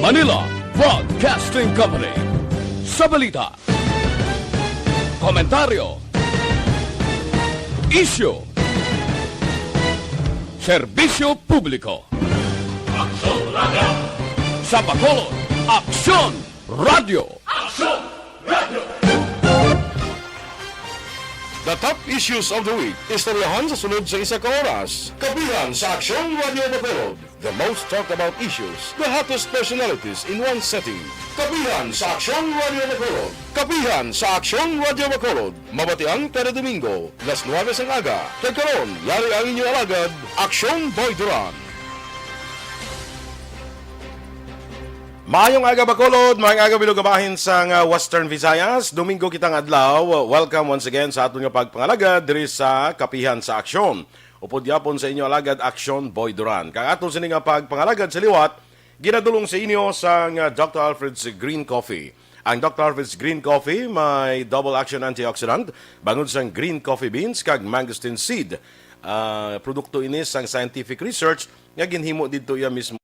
Manila Broadcasting Company. Sa balita, komentaryo, isyu, serbisyo publiko. Aksyon Radio! Sa Bacolod, Aksyon Radio! Aksyon Radio! The top issues of the week. Istoryahan sa sunod sa isa ka oras. Kapehan sa Aksyon Radio Bacolod. The most talked about issues. The hottest personalities in one setting. Kapehan sa Aksyon Radio Bacolod. Kapehan sa Aksyon Radio Bacolod. Mabatian kada Domingo. Las 9 ng aga. Kagkaroon, yari ang inyong alagad, Aksyon Boy Duran. Maayong aga Bacolod, maayong aga binugabahin sa Western Visayas. Domingo kitang adlaw. Welcome once again sa aton nga pagpangalagad diri sa Kapehan sa Aksyon. Upod yapon sa inyo alagad Aksyon Boy Duran. Kang aton sini nga pagpangalagad sa liwat, ginadulong sa inyo sa Dr. Alfred's Green Coffee. Ang Dr. Alfred's Green Coffee may double action antioxidant bangod sa green coffee beans kag mangosteen seed. Produkto ini sang scientific research nga ginhimo didto iya mismo.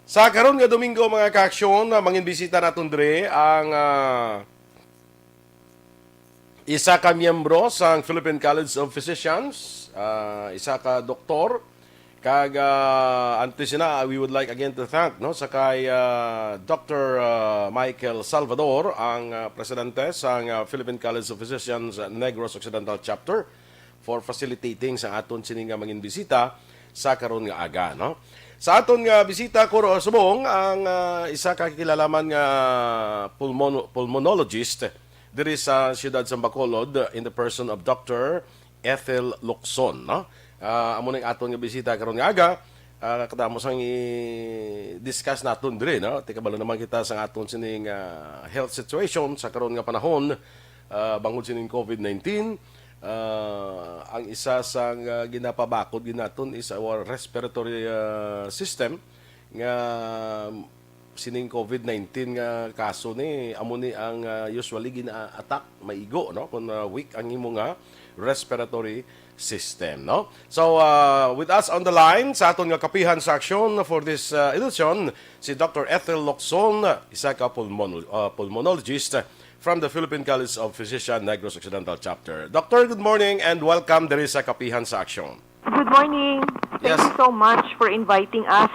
Sa karon nga Domingo mga kaaksyon, mangin bisita naton dire ang isa ka miyembro sa Philippine College of Physicians, isa ka doktor kag antes na we would like again to thank no sa kay Dr. Michael Salvador ang presidente sa Philippine College of Physicians Negros Occidental Chapter for facilitating sa aton sini nga mangin bisita sa karon nga aga no. Sa aton nga bisita ko subong ang isa ka kilalaman nga pulmonologist diri sa siyudad sa Bacolod in the person of Dr. Ethel Locson, no? Amo ning aton nga bisita karon nga aga, kadamo sang i-discuss naton diri, no? Tikabalo naman kita sa aton sining health situation sa karon nga panahon bangod sining COVID-19. Ang isa sa ginapabakod ginaton is our respiratory system nga sining COVID-19 nga kaso ni amo ni ang usually gina-attack maigo no kun weak ang imo nga respiratory system no. So with us on the line sa aton nga Kapehan sa Aksyon for this edition si Dr. Ethel Locson, isa ka pulmonologist from the Philippine College of Physicians Negros Occidental Chapter. Doctor, good morning and welcome diri sa Kapehan sa Aksyon. Good morning. Thank you so much for inviting us.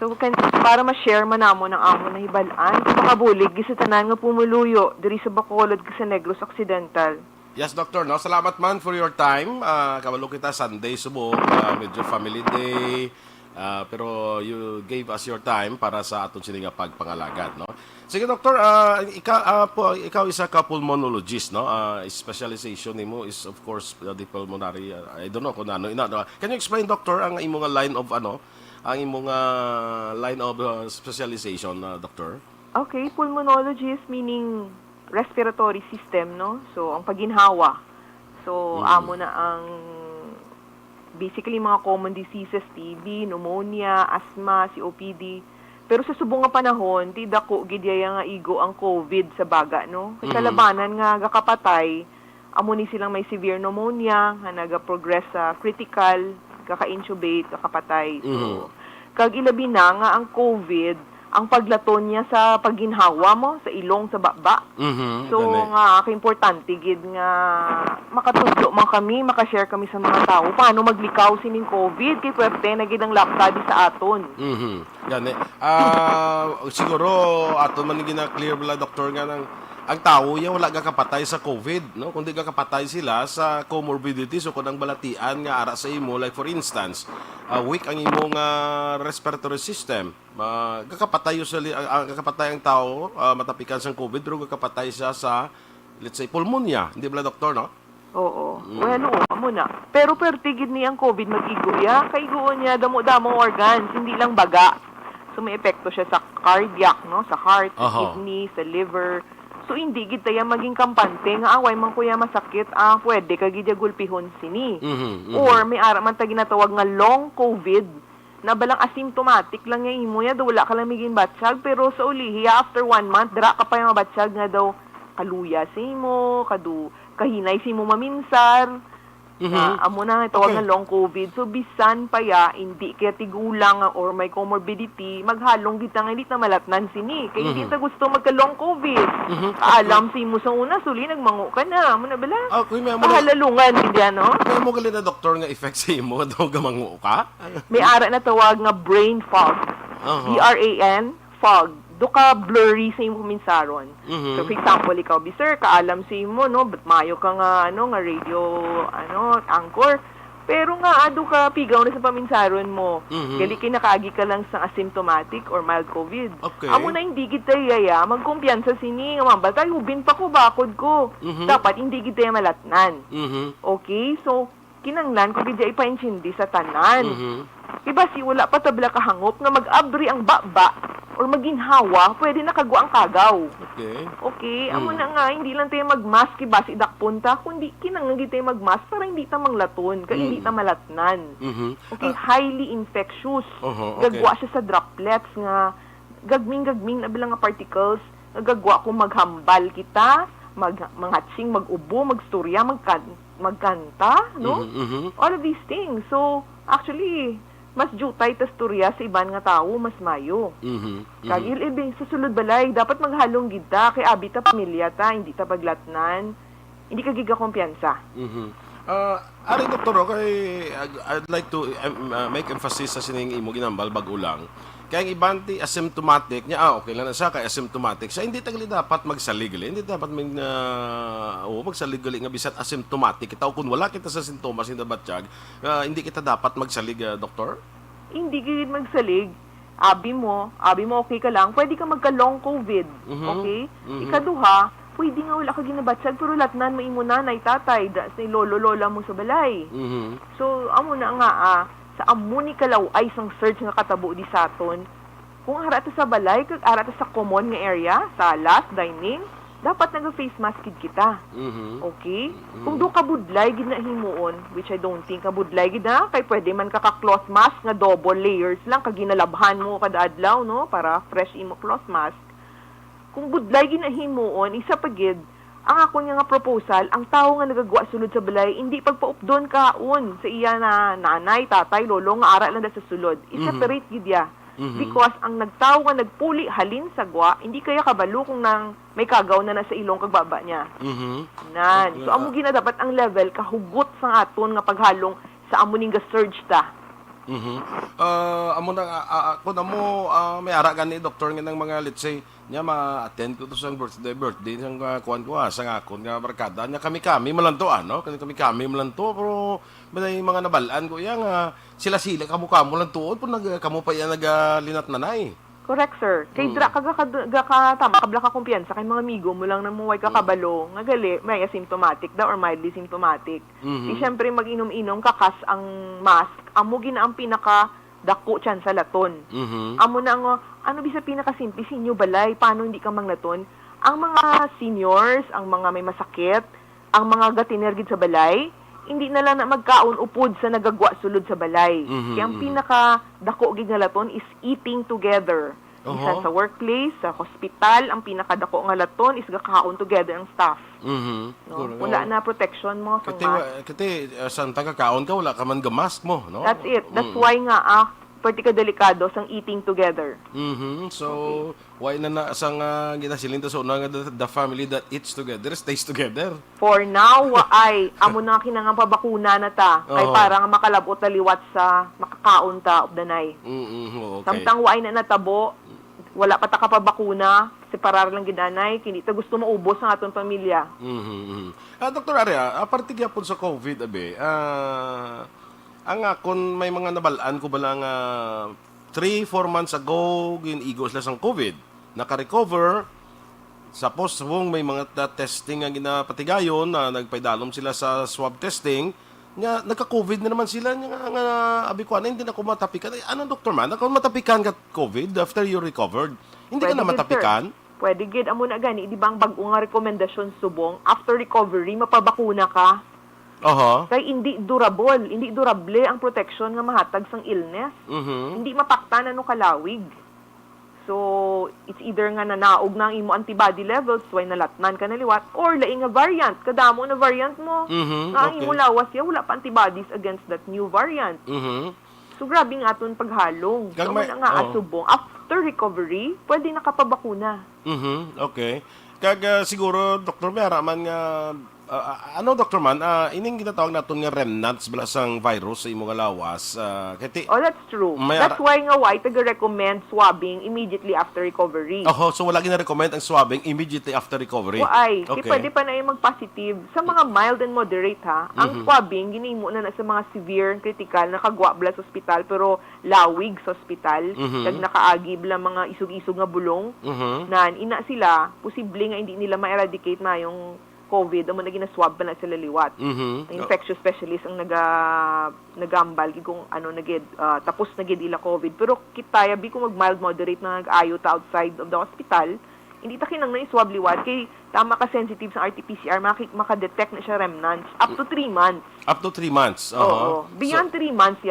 So para ma-share manamo ng amon na hibalaan sa makabulig sa tanan nga pumuluyo diri sa Bacolod sa Negros Occidental. Yes, Doctor. No? Salamat man for your time. Kabalo kita Sunday subok, medyo family day. Pero you gave us your time para sa aton sini nga pagpangalagad, no? Sige, Doctor, ikaw isa ka pulmonologist, no? Specialization nimo is of course the pulmonary. I don't know kung ano. Can you explain, Doctor, ang imong line of ang imong line of specialization, Doctor? Okay, pulmonologist meaning respiratory system, no? So ang pagginhawa. So amo na ang basically mga common diseases, TB, pneumonia, asthma, COPD. Pero sa subong nga panahon, di dako gidyaya nga igo ang COVID sa baga, no? Kasi labanan nga gakapatay, amo ni silang may severe pneumonia, nga naga-progress sa critical, kaka-intubate, kakapatay. So, Kag ilabi na nga ang COVID, ang paglaton niya sa pagginhawa mo, sa ilong, sa baba. So, nga, importante gid nga makatudlo man kami, makashare kami sa mga tao. Paano maglikaw sining COVID? Kay pwerte na gid ang laptadi sa aton. Gani. Siguro, aton man gina-clear bala, doktor, nga ng ang tao ya wala gakapatay sa COVID, no? Kundi gakapatay sila sa comorbidities o kunang balatian nga ara sa imo, like for instance, weak ang imong respiratory system. Gakapatay gakapatay ang tao matapikan sa COVID, pero gakapatay siya sa, let's say, pulmonya. Hindi ba, doktor, no? Oo. Well, mo na. Pero pertigid niya ang COVID mag-igo ya. Kaiguon niya damo-damo organs, hindi lang baga. So may epekto siya sa cardiac, no? Sa heart, sa kidney, sa liver. So hindi gid tayo maging kampante nga away man kuya masakit, pwede ka gid gulpihon sini. Or may ara man ta ginatawag nga long COVID na balang asymptomatic lang nga imo ya, wala ka lang miging batsyag, pero sa ulihi after 1 month dira ka pa yung batsyag nga daw kaluya sa imo, kahinay sa imo maminsar. Amo na tawag nga long COVID. So bisan pa ya hindi kaya tigulang or may comorbidity, maghalong kita nga hindi na malatnan sini. Kaya hindi ta gusto magka long COVID. Alam si mo sa una suli nagmango ka na. Amo na bala? Halalungan gid no? Kaya mo gali na, doktor, nga effect sa imo daw gamango ka? May ara na tawag nga brain fog. BRAN fog. Duka blurry sa imo minsaron. So for example, ikaw sir, kaalam sa imo no, but mayo ka nga nga radio anchor. Pero nga adu ka pigaw na sa paminsaron mo. Gali kay nakaagi ka lang sa asymptomatic or mild COVID. Amo na hindi gid tayo magkumpiyansa sini nga mambatay ubin pa ko bakod ko. Dapat hindi gid tayo malatnan. Okay? So kinanglan ko gid ipaintindi sa tanan. Iba si wala pa tabla kahangop nga mag-abri ang baba or maginhawa, pwede nakagwa ang kagaw. Okay? Amo na nga, hindi lang tayo mag-mask basi dakpunta, kundi kinangagi tayo mag-mask para hindi ta manglaton, kaya hindi ta malatnan. Okay? Highly infectious. Gagwa siya sa droplets nga, gagming-gagming na bilang nga particles, gagwa kung maghambal kita, mangatsing, mag-ubo, magstorya, magkanta, no? All of these things. So, actually, mas jutay ta storya sa iban nga tawo, mas mayo. Kag sa sulod balay dapat maghalong gid ta kay abi ta pamilya ta, hindi ta paglatnan, hindi ka giga kumpiyansa. Ari, doktor, kay I'd like to make emphasis sa sining imo ginambal bag-o lang. Kaya ang ibanti asymptomatic niya, okay lang na siya kay asymptomatic siya, hindi tagli dapat magsaligali, hindi dapat magsaligali nga bisat asymptomatic kita, kung wala kita sa sintomas hindi batsyag, hindi kita dapat magsalig, doktor? Hindi gid magsalig. Abi mo okay ka lang, pwede ka magka long COVID. Okay? Ikaduha, pwede nga wala ka ginabatsag pero latnan mo imo nanay, tatay, si lolo lola mo sa balay. So amo na nga sa amuni kalaw ay isang search nga katabo di saton. Kung harata sa balay, kag harata sa common nga area, salas, dining, dapat naga-face mask kita. Okay? Kung do ka budlay gid na himuon, which I don't think ka budlay gid na, kay pwede man ka cloth mask nga double layers lang kag ginalabhan mo kada adlaw no para fresh imo cloth mask. Kung budlay gid na himuon, isa pa gid ang ako nga proposal, ang tao nga nagagwa sulod sa balay, hindi pagpaupdon kaon sa iya na nanay, tatay, lolo nga ara lang sa sulod. I-separate gid ya. Because ang nagtao nga nagpuli halin sa gwa, hindi kaya kabalo kung nang may kagaw na nasa ilong kag baba niya. So amo gina dapat ang level kahugot sa aton nga paghalong sa amo ning ga-surge ta. Amo na ako na mo may ara gani, doktor, nga ng mga, let's say nya ma-attend ko to sa birthday sang kuan ko sa ngakon nga barkada nya kami malanto kami malanto, pero may mga nabalaan ko yang sila kamukha mo lang tuod pun kamo pa yan nagalinat nanay. Correct, sir. Kay dra tama kabla ka kumpiyansa kay mga amigo mo lang namuway ka kabalo nga gali may asymptomatic or mildly symptomatic. Siyempre mag-inom-inom kakas ang mask, amo gina ang pinaka dako chan sa laton. Amo na nga, ano bisa pinakasimple sinyo balay, paano hindi ka manglaton? Ang mga seniors, ang mga may masakit, ang mga gatinergid sa balay, hindi na lang na magkaon upod sa nagagwa sulod sa balay. Kaya ang pinaka dako gid nga laton is eating together. Isa sa workplace, sa hospital, ang pinaka dako nga laton is gakaon together ang staff. No? Wala na protection mo sa mask. Kati saan kakaon ka, wala ka man gamask mo, no? That's it. That's why nga partika delikado sang eating together. So, why na sang ginasilinta sa una nga the family that eats together stays together? For now, ay amo na kinangang pabakuna na ta. Kay para nga makalabot na liwat sa makakaon ta of the night. Okay. Samtang waay na natabo, wala pa ta kapabakuna, separar lang ginanay, kini ta gusto maubos ang aton pamilya. Dr. Aria, aparte gyapon sa COVID, ang akon may mga nabalaan ko balang 3-4 months ago ginigos lang sang COVID. Naka-recover. Sapos may mga testing nga ginapatigayon na nagpaidalom sila sa swab testing. Nga nagka-COVID na naman sila nga abi ko hindi na ako matapikan. Ano Dr. Man? Ako matapikan ka COVID after you recovered? Hindi ka na matapikan? Pwede gid amo na gani di ba ang bag-o nga rekomendasyon subong after recovery mapabakuna ka. Kay hindi durable ang protection nga mahatag sang illness. Hindi mapaktan ano kalawig. So, it's either nga nanaog na ang imo antibody levels, why nalatnan ka naliwat, or laing nga variant, kadamo na variant mo. Nga ang imo lawas ya, wala pa antibodies against that new variant. So, grabe nga aton paghalong. So, wala nga asubong. After recovery, pwede nakapabakuna. Okay. Siguro, Dr. Mera, man nga, Dr. Man, ining ginatawag natin nga remnants balasang virus sa imong lawas. That's true. That's why nga taga-recommend swabbing immediately after recovery. So wala gina-recommend ang swabbing immediately after recovery? Okay. Pwede pa na yung mag-positive. Sa mga mild and moderate ang swabbing, ginimo na sa mga severe and critical, nakagwa bala sa ospital, pero lawig sa ospital, nakaagib lang mga isog-isog nga bulong, na ina sila, posible nga hindi nila ma-eradicate na yung COVID, amo na ginaswab pa na sila liwat. Infectious specialist ang nagambal kung tapos na gid ila COVID. Pero kitaya bi kung mag-mild moderate na nag-ayo ta outside of the hospital, hindi ta kinang na-swab liwat kay tama ka sensitive sa RT-PCR, maka-detect na siya remnants up to 3 months. Up to 3 months. Oo. Beyond 3 months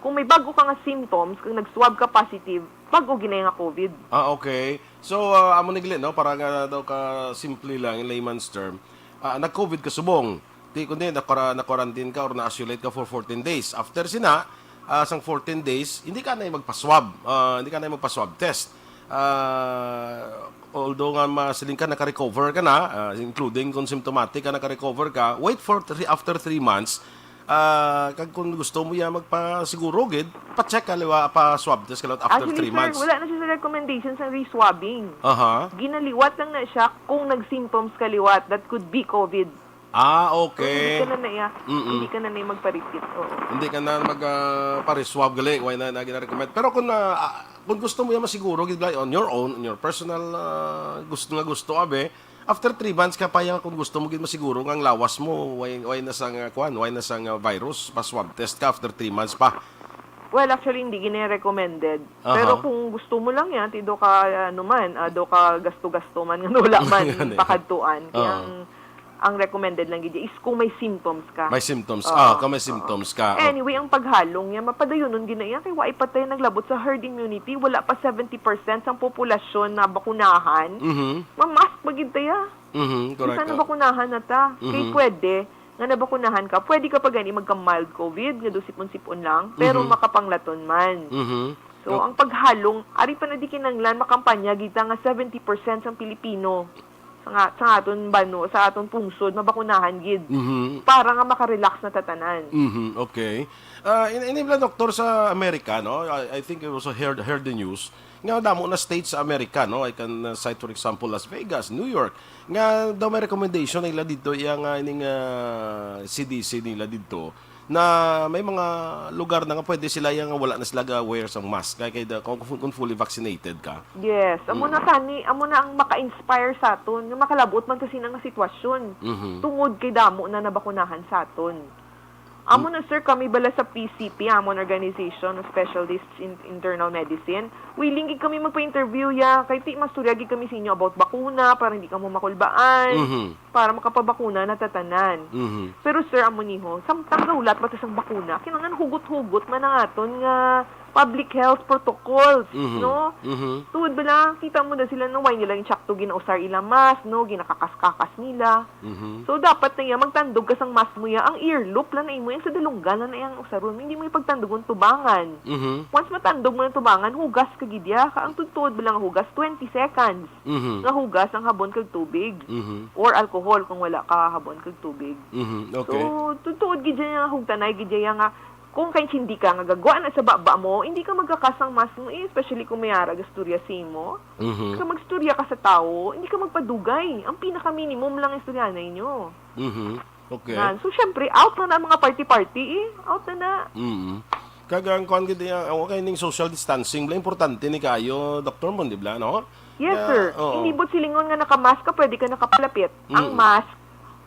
kung may bago ka nga symptoms, kung nag-swab ka positive, bago ginay nga COVID. Okay. So, amo nigli, no? Para nga daw ka simple lang in layman's term. Nag-COVID ka subong. Kundi na-quarantine ka or na-isolate ka for 14 days. After sang 14 days, hindi ka na magpa-swab. Hindi ka na magpa-swab test. Although nga masiling ka, naka-recover ka na, including kung symptomatic ka, naka-recover ka, wait for after 3 months, kung gusto mo magpa-siguro gid, pa-check ka liwa, pa-swab test ka lang after 3 months. Wala na siya sa recommendations ng reswabbing. Ginaliwat lang na siya kung nag-symptoms ka liwat that could be COVID. Okay. Hindi ka na magpa-repeat. Hindi ka na magpa-reswab gali, why na gina-recommend. Pero kung gusto mo masiguro gid on your own, in your personal gusto after 3 months ka pa kung gusto mo gid masiguro nga ang lawas mo why na sang virus, pa-swab test ka after 3 months pa. Well, actually hindi gine-recommended. Pero kung gusto mo lang yan, do ka do ka gasto-gasto man nga wala man pakadtuan. Kaya ang recommended lang gid is kung may symptoms ka. May symptoms. Kung may symptoms ka. Anyway, ang paghalong yan, mapadayonon ginaya kay wa ipatay naglabot sa herd immunity, wala pa 70% ang populasyon na bakunahan. Mamask magid taya. Correct. Isa na bakunahan na ta. Kay pwede nga nabakunahan ka, pwede ka pa gani magka-mild COVID, nga do sipon-sipon lang, pero makapanglaton man. So, ang paghalong, ari pa na di kinanglan, makampanya, gita nga 70% ang Pilipino sa aton bano, sa aton pungsod, mabakunahan gid. Para nga makarelax na tatanan. Okay. Inibla doktor sa Amerika, no? I think it also heard the news. Nga damo na states sa Amerika, no? I can cite for example Las Vegas, New York. Nga daw may recommendation nila dito yang ining CDC nila dito na may mga lugar na nga pwede sila yang wala na sila wear sang mask kay kung fully vaccinated ka. Yes, amo na ang maka-inspire sa aton nga makalabot man kasi nga sitwasyon. Tungod kay damo na nabakunahan sa aton. Amo na sir, kami bala sa PCP, amon Organization of Specialists in Internal Medicine. Willing gid kami magpa-interview kay ti masturyagi kami sa inyo about bakuna para hindi ka mo makulbaan, para makapabakuna na tatanan. Pero sir, amo niho, samtang naulat pa sa bakuna, kinahanglan hugot-hugot man ang aton nga public health protocols, Mhm. no? Mhm. Tuod ba lang, kita mo na sila no, why nila yung tsakto ginausar ila mas, no, ginakakas-kakas nila. Mhm. So, dapat na yan, magtandog ka sang mas mo ya, ang earloop lang na imo yan sa dalunggan na yung usaron, hindi mo ipagtandog ang tubangan. Mhm. Once matandog mo ng tubangan, hugas ka gidya, ka ang tutuod ba lang hugas, 20 seconds. Mhm. Nga hugas ang habon kag tubig. Mhm. Or alcohol kung wala ka habon kag tubig. Mhm. Okay. So, tutuod gidya nga hugtanay, gidya nga, kung kay hindi ka nga gagawa na sa baba mo, hindi ka magkakasang mas mo, especially kung may ara gasturya si mo. Mhm. Kung magsturya ka sa tao, hindi ka magpadugay. Ang pinaka-minimum lang istoryanay nyo. Mhm. Okay. Yan. So, syempre, out na mga party-party Out na. Mhm. Kagang kon gid okay ning social distancing, bla importante ni kayo, Dr. Mon, di ba, no? Yes, Yeah, sir. oo. Hindi bot silingon nga nakamask ka, pwede ka nakapalapit. Ang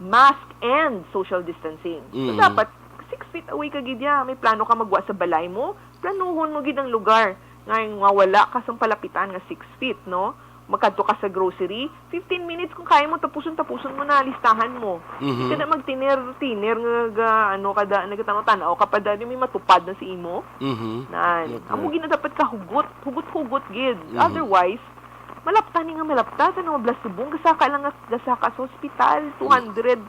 mask and social distancing. So, dapat 6 feet away ka gidya. May plano ka magwa sa balay mo, planuhon mo gid ang lugar. Ngayon, wala ka sa palapitan nga 6 feet, no? Magkadto ka sa grocery, 15 minutes kung kaya mo, tapuson mo na, listahan mo. Hindi ka na magtiner nga, kada, nagtanaw-tanaw ka pa dahil may matupad na si imo. Mhm. Nan, Okay. amo gina dapat ka hugot gid. Otherwise, malapta ni nga malapta sa mga subong, gasaka sa hospital, 220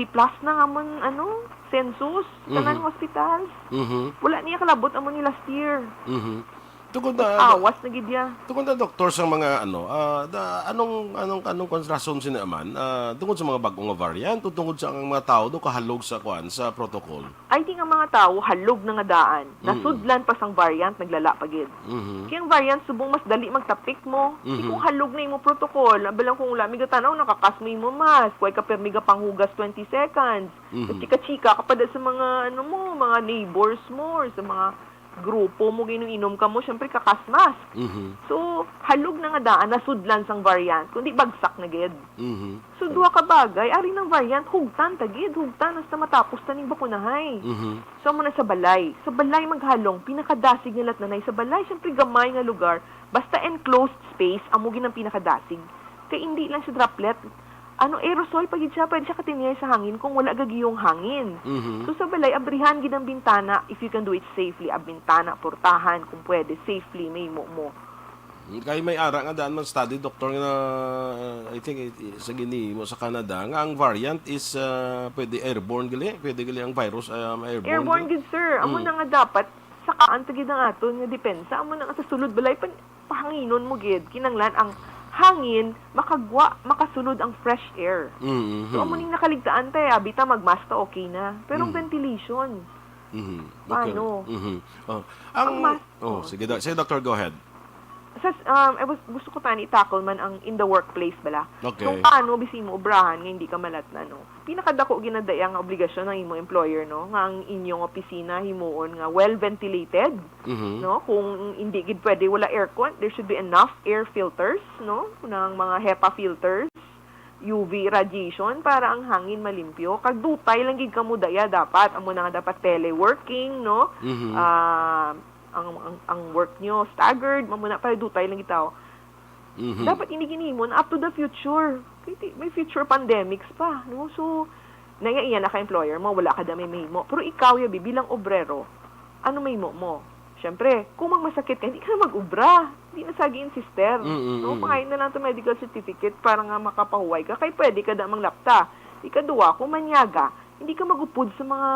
plus na nga man, census, sa hospital. Mhm. Wala niya kalabot amo ni last year. Mhm. Tungkol na Awas na gid ya. tungkol na doktor sa mga anong rason sinaman tungkol sa mga bagong nga variant o tungkol sa ang mga tao do kahalog sa sa protocol. I think ang mga tao halog na nga daan. Nasudlan pa sang variant, naglala pa gid. Mhm. Kaya ang variant subong mas dali magtapik mo. Di kung halog na imo protocol, abalang kung lami ka tanaw nakakas mo imo mas, kuy ka permi ka panghugas 20 seconds. Chika-chika ka pa sa mga mga neighbors mo or sa mga grupo mo ginom ka mo, syempre kakas mask. Mhm. So, halog na nga daan nasudlan sang variant, kundi bagsak na gid. Mhm. So, duha ka bagay, ari ng variant, hugtan tagid, hugtan hasta matapos taning bakunahay. Mhm. So, mo na sa balay. Sa balay maghalong, pinakadasig nga nanay sa balay, syempre gamay nga lugar, basta enclosed space, amo ginang pinakadasig. Kaya hindi lang siya droplet. Aerosol, pagid siya, pwede siya katiniyay sa hangin kung wala gagiyong hangin. Mhm. So, sa balay, abrihan gid ang bintana, if you can do it safely, bintana, portahan, kung pwede, safely, may mo. Kay may ara nga daan man study doktor nga I think sa gini mo sa Canada nga ang variant is pwede airborne pwede gali ang virus Airborne gid, sir. Amo na nga dapat, sakaan tagid ang aton nga depensa, amo na nga sa sulod balay, pahanginon mo gid, kinanglan ang hangin, makasulod ang fresh air. Mhm. So, amo ning nakaligtaan tayo, abita magmask ta, okay na. Pero ang ventilation, Mhm. paano? Mhm. Ang Sige, sige doctor, go ahead. Gusto ko tani i-tackle man ang in the workplace bala. Okay. Kung paano bisi mo obrahan nga hindi ka malat na, no. Pinakadako ginadaya nga obligasyon ng imo employer, no, nga ang inyong opisina himuon nga well ventilated, Mhm. no. Kung hindi gid pwede wala aircon, there should be enough air filters, no, ng mga HEPA filters, UV radiation para ang hangin malimpyo. Kag dutay lang gid kamo daya dapat amo na nga dapat teleworking, no. Mhm. Ang work nyo staggered, mamuna para dutay lang itaw. Mhm. Dapat hindi ginimon up to the future. May future pandemics pa, no? So, nangaiyan na ka-employer mo, wala ka da may mo. Pero ikaw, yabi, bilang obrero, ano may mo? Siyempre, kung magmasakit ka, hindi ka na mag-ubra. Hindi na sagi yung sister. No? Pangayin na lang ito medical certificate para nga makapahuway ka. Kaya pwede ka da mang lapta. Ikaduwa, kung manyaga, hindi ka magupod sa mga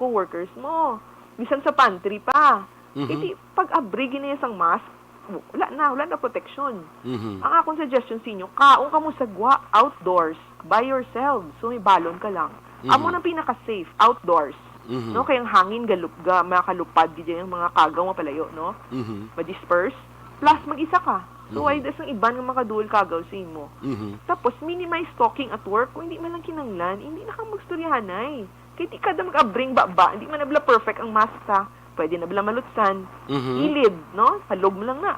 co-workers mo. Bisan sa pantry pa. Iti, pag-abri ginaya sang mask, wala na protection. Mhm. Ang akong suggestion sa inyo, kaong ka mo sagwa outdoors by yourself. So may balon ka lang. Amo nang pinaka-safe outdoors. No, kaya ang hangin makalupad gid yung mga kagaw mapalayo, no? Mhm. Ma-disperse plus mag-isa ka. So ay desang iban nga makaduol kagaw sa imo. Mhm. Tapos minimize talking at work. Kung hindi man lang kinanglan, hindi na ka magstoryahanay. Kaya di ka da mag-abring baba, hindi man nabla perfect ang mask ta. Pwede na bala malutsan. Ilid, no? Halog mo lang na.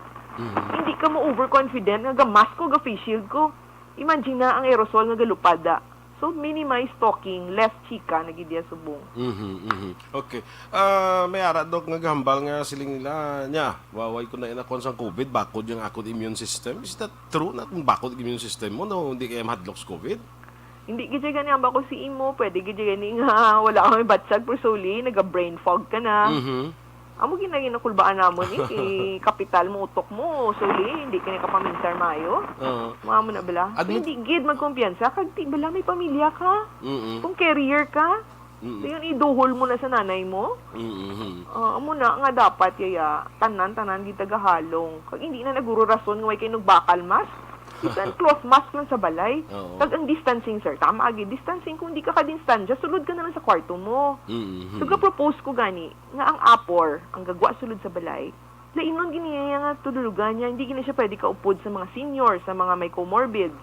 Hindi ka mo overconfident nga mask ko, face shield ko. Imagine na ang aerosol nga galupada. So, minimize talking, less chika, nagidya subong. Okay. May ara dok nga gambal nga siling nila nya. Waway ko na inakon sa COVID, bakod yung akod immune system. Is that true na kung bakod immune system mo no hindi kaya mahadlok sa COVID? Hindi gidya gani ang bako si imo, pwede gidya gani nga wala kang batsag pero suli, naga-brain fog ka na. Amo ginagin na kulbaan namon kapital mo, utok mo, suli, hindi ka nakapamintar mayo. Mga mo na bala. So, hindi gid magkumpiyansa, kag di bala may pamilya ka. Kung career ka, so yun iduhol mo na sa nanay mo. Amo na nga dapat yaya, tanan di tagahalong. Kag hindi na naguro rason nga way kay nagbakal mas. Isan cloth mask lang sa balay. Kag ang distancing, sir, tama agad. Distancing, kung di ka ka-distansya, sulod ka na lang sa kwarto mo. So, propose ko gani, nga ang apor, ang gagwa sulod sa balay, lainon giniyaya nga tudulugan niya, hindi gina siya pwede kaupod sa mga senior, sa mga may comorbids.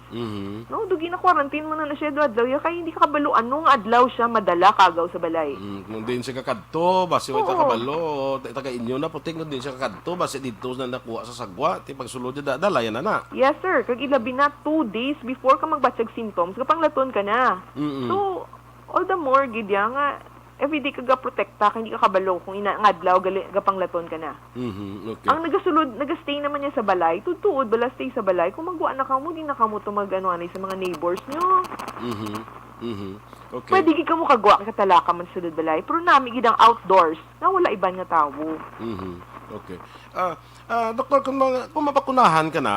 No, dugi na quarantine mo na siya do adlaw, kaya hindi ka kabalo anong adlaw siya madala kagaw sa balay. Kung din siya kakadto, base way ta kabalo, taga inyo na puting kung din siya kakadto, base dito na nakuha sa sagwa, ti pagsulod niya dalayan na. Yes, sir. Kag ilabi na 2 days before ka magbatsag symptoms, kapang laton ka na. So, all the more gid nga everyday ka ga-protekta, hindi ka kabalo kung inangadlaw gapang laton ka na. Okay. Ang nagastay naman niya sa balay, tutuod bala stay sa balay, kung magwa na kamo, di na kamo to mag-ano-anay sa mga neighbors nyo. Okay. Pwede ka mo kagwa ka talaka man sulod balay, pero nami gidang outdoors, na wala iban nga tawo. Okay. Doktor, kung mabakunahan ka na,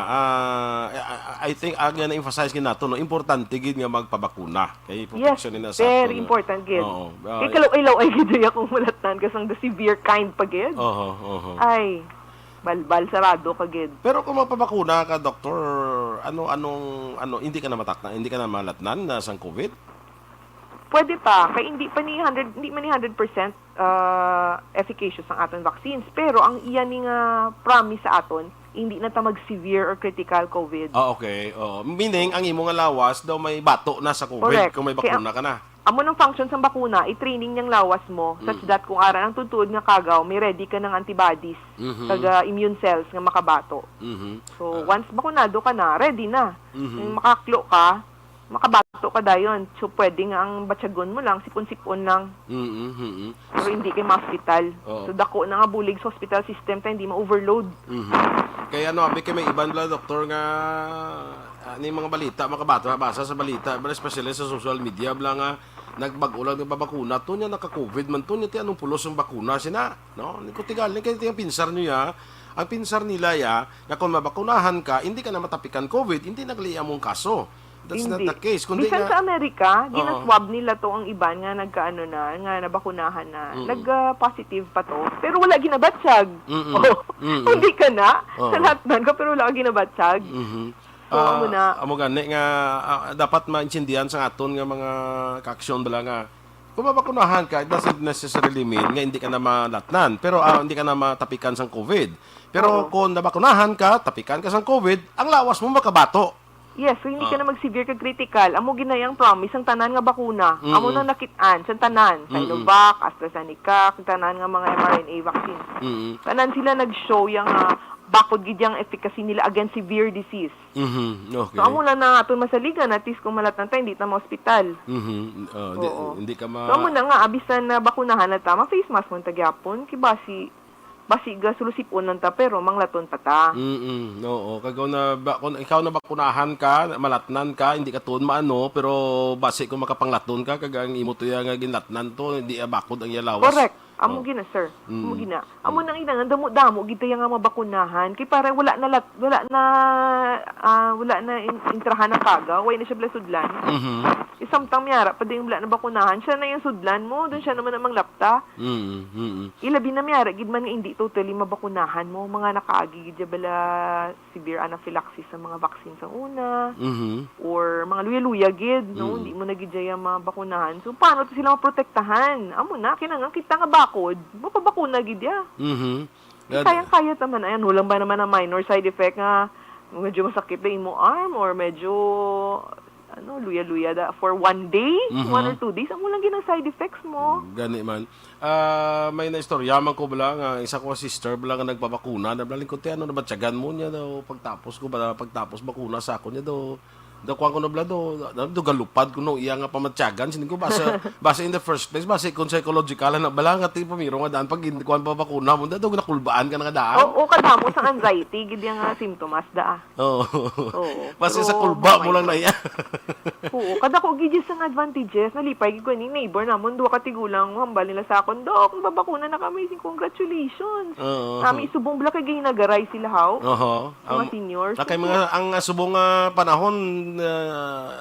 I think again na-emphasize ka nato, no, importante gid nga magpabakuna. Kay protection na sa very important gid. Kay kalaw-ilaw ay gid akong mulatan kasang the severe kind pa gid. Ay, balbal sarado ka gid. Pero kung magpabakuna ka, doktor, hindi ka na matakna, hindi ka na malatnan na sang COVID? Pwede pa, kay hindi man ni 100% efficacious ang aton vaccines, pero ang iyan ni nga promise sa aton, hindi na ta mag-severe or critical COVID. Okay. Meaning, ang imong lawas daw may bato na sa COVID. Correct. Kung may bakuna ka na. Amo ng function sa bakuna, i-training niyang lawas mo such that kung aran ang tutuod nga kagaw, may ready ka ng antibodies, kag immune cells nga makabato. So, once bakunado ka na, ready na. Makaklo ka, makabato ka dayon. So, pwede nga ang batsagon mo lang, sipon-sipon lang. Pero hindi kay ma-hospital. So, dako na nga bulig sa hospital system tayo, hindi ma-overload. Kaya abi kay may iban la doktor nga ni mga balita, makabato, basa sa balita, especially sa social media, bla nga nagbagulang ng babakuna, to niya naka-COVID man, to niya ti anong pulos ng bakuna sina. No? Kutigal, kaya yung pinsar niya, ang pinsar nila nga kung mabakunahan ka, hindi ka na matapikan COVID, hindi nagliya mong kaso. That's hindi. Not the case. Kundi Bisan sa Amerika, ginaswab nila to ang iban nga nagkaano na, nga nabakunahan na. Nag-positive pa to. Pero wala ginabatsag. Hindi ka na. Sa lahat man ka, pero wala ginabatsag. So, amo gani nga dapat maintindihan sa aton nga mga kaaksyon bala nga kung mabakunahan ka, it doesn't necessarily mean nga hindi ka na malatnan, pero hindi ka na matapikan sang COVID. Pero kung nabakunahan ka, tapikan ka sang COVID, ang lawas mo makabato. Yes, so hindi ka na mag-severe ka critical. Amo ginayang promise ang tanan nga bakuna. Amo nang nakitaan sa tanan, Sinovac, AstraZeneca, ang tanan nga mga mRNA vaccines. Tanan sila nag-show yang bakod gid yang efficacy nila against severe disease. Okay. So amo lang na aton masaligan at least kung malatan tayo, hindi ta ma-hospital. Hindi ka So amo na nga abisan na bakunahan na ta, ma-face mask mo tagyapon kibasi ga sulusipon lang ta pero manglaton pa ta. Oo, kung ikaw na bakunahan ka, malatnan ka, hindi ka tuon maano, pero base kung makapanglaton ka, kagang imo to nga ginlatnan to, hindi bakod ang yalawas. Correct. Amo gina, sir. Amo gina. Amo nang inang damo-damo gito nga mabakunahan kay para wala na intrahan ng kaga, way na siya bala sudlan. Isamtang miyara pa din wala na bakunahan, siya na yung sudlan mo, doon siya naman namang lapta. Ilabi na miyara gid man nga hindi totally mabakunahan mo, mga nakaagi gid bala severe anaphylaxis sa mga vaccine sa una. Or mga luya-luya gid, no, hindi mo na gid mabakunahan. So paano to sila maprotektahan? Amo na kinahanglan kita nga bakod, mapabakuna gid ya. Kayang-kaya naman, ayan, hulang ba naman ang minor side effect nga medyo masakit na imo arm or medyo luya-luya da for 1 day, 1 or 2 days, ang walang ginang side effects mo. Gani man. May naistorya man ko bala nga isa ko sister bala nga nagpabakuna, nablaling ko ti ano nabatyagan mo niya daw pagtapos bakuna sa ako niya daw Dakuan ko na blado, galupad ko no iya nga pamatyagan sining ko base in the first place base kung psychological na bala nga ti pamiro nga daan pag kuan pa bakuna mo daw nakulbaan ka nga daan. Oo, kadamo sa anxiety gid nga symptoms da. Oo. Oo. Base sa kulba mo lang na iya. Oo, kada ko gid sa advantages nalipay gid ko ni neighbor namon duha ka tigulang hambal nila sa akon, "Dok, babakuna na kami, congratulations." Nami subong bla kay ginagaray sila haw. Mga seniors. Kay mga ang subong panahon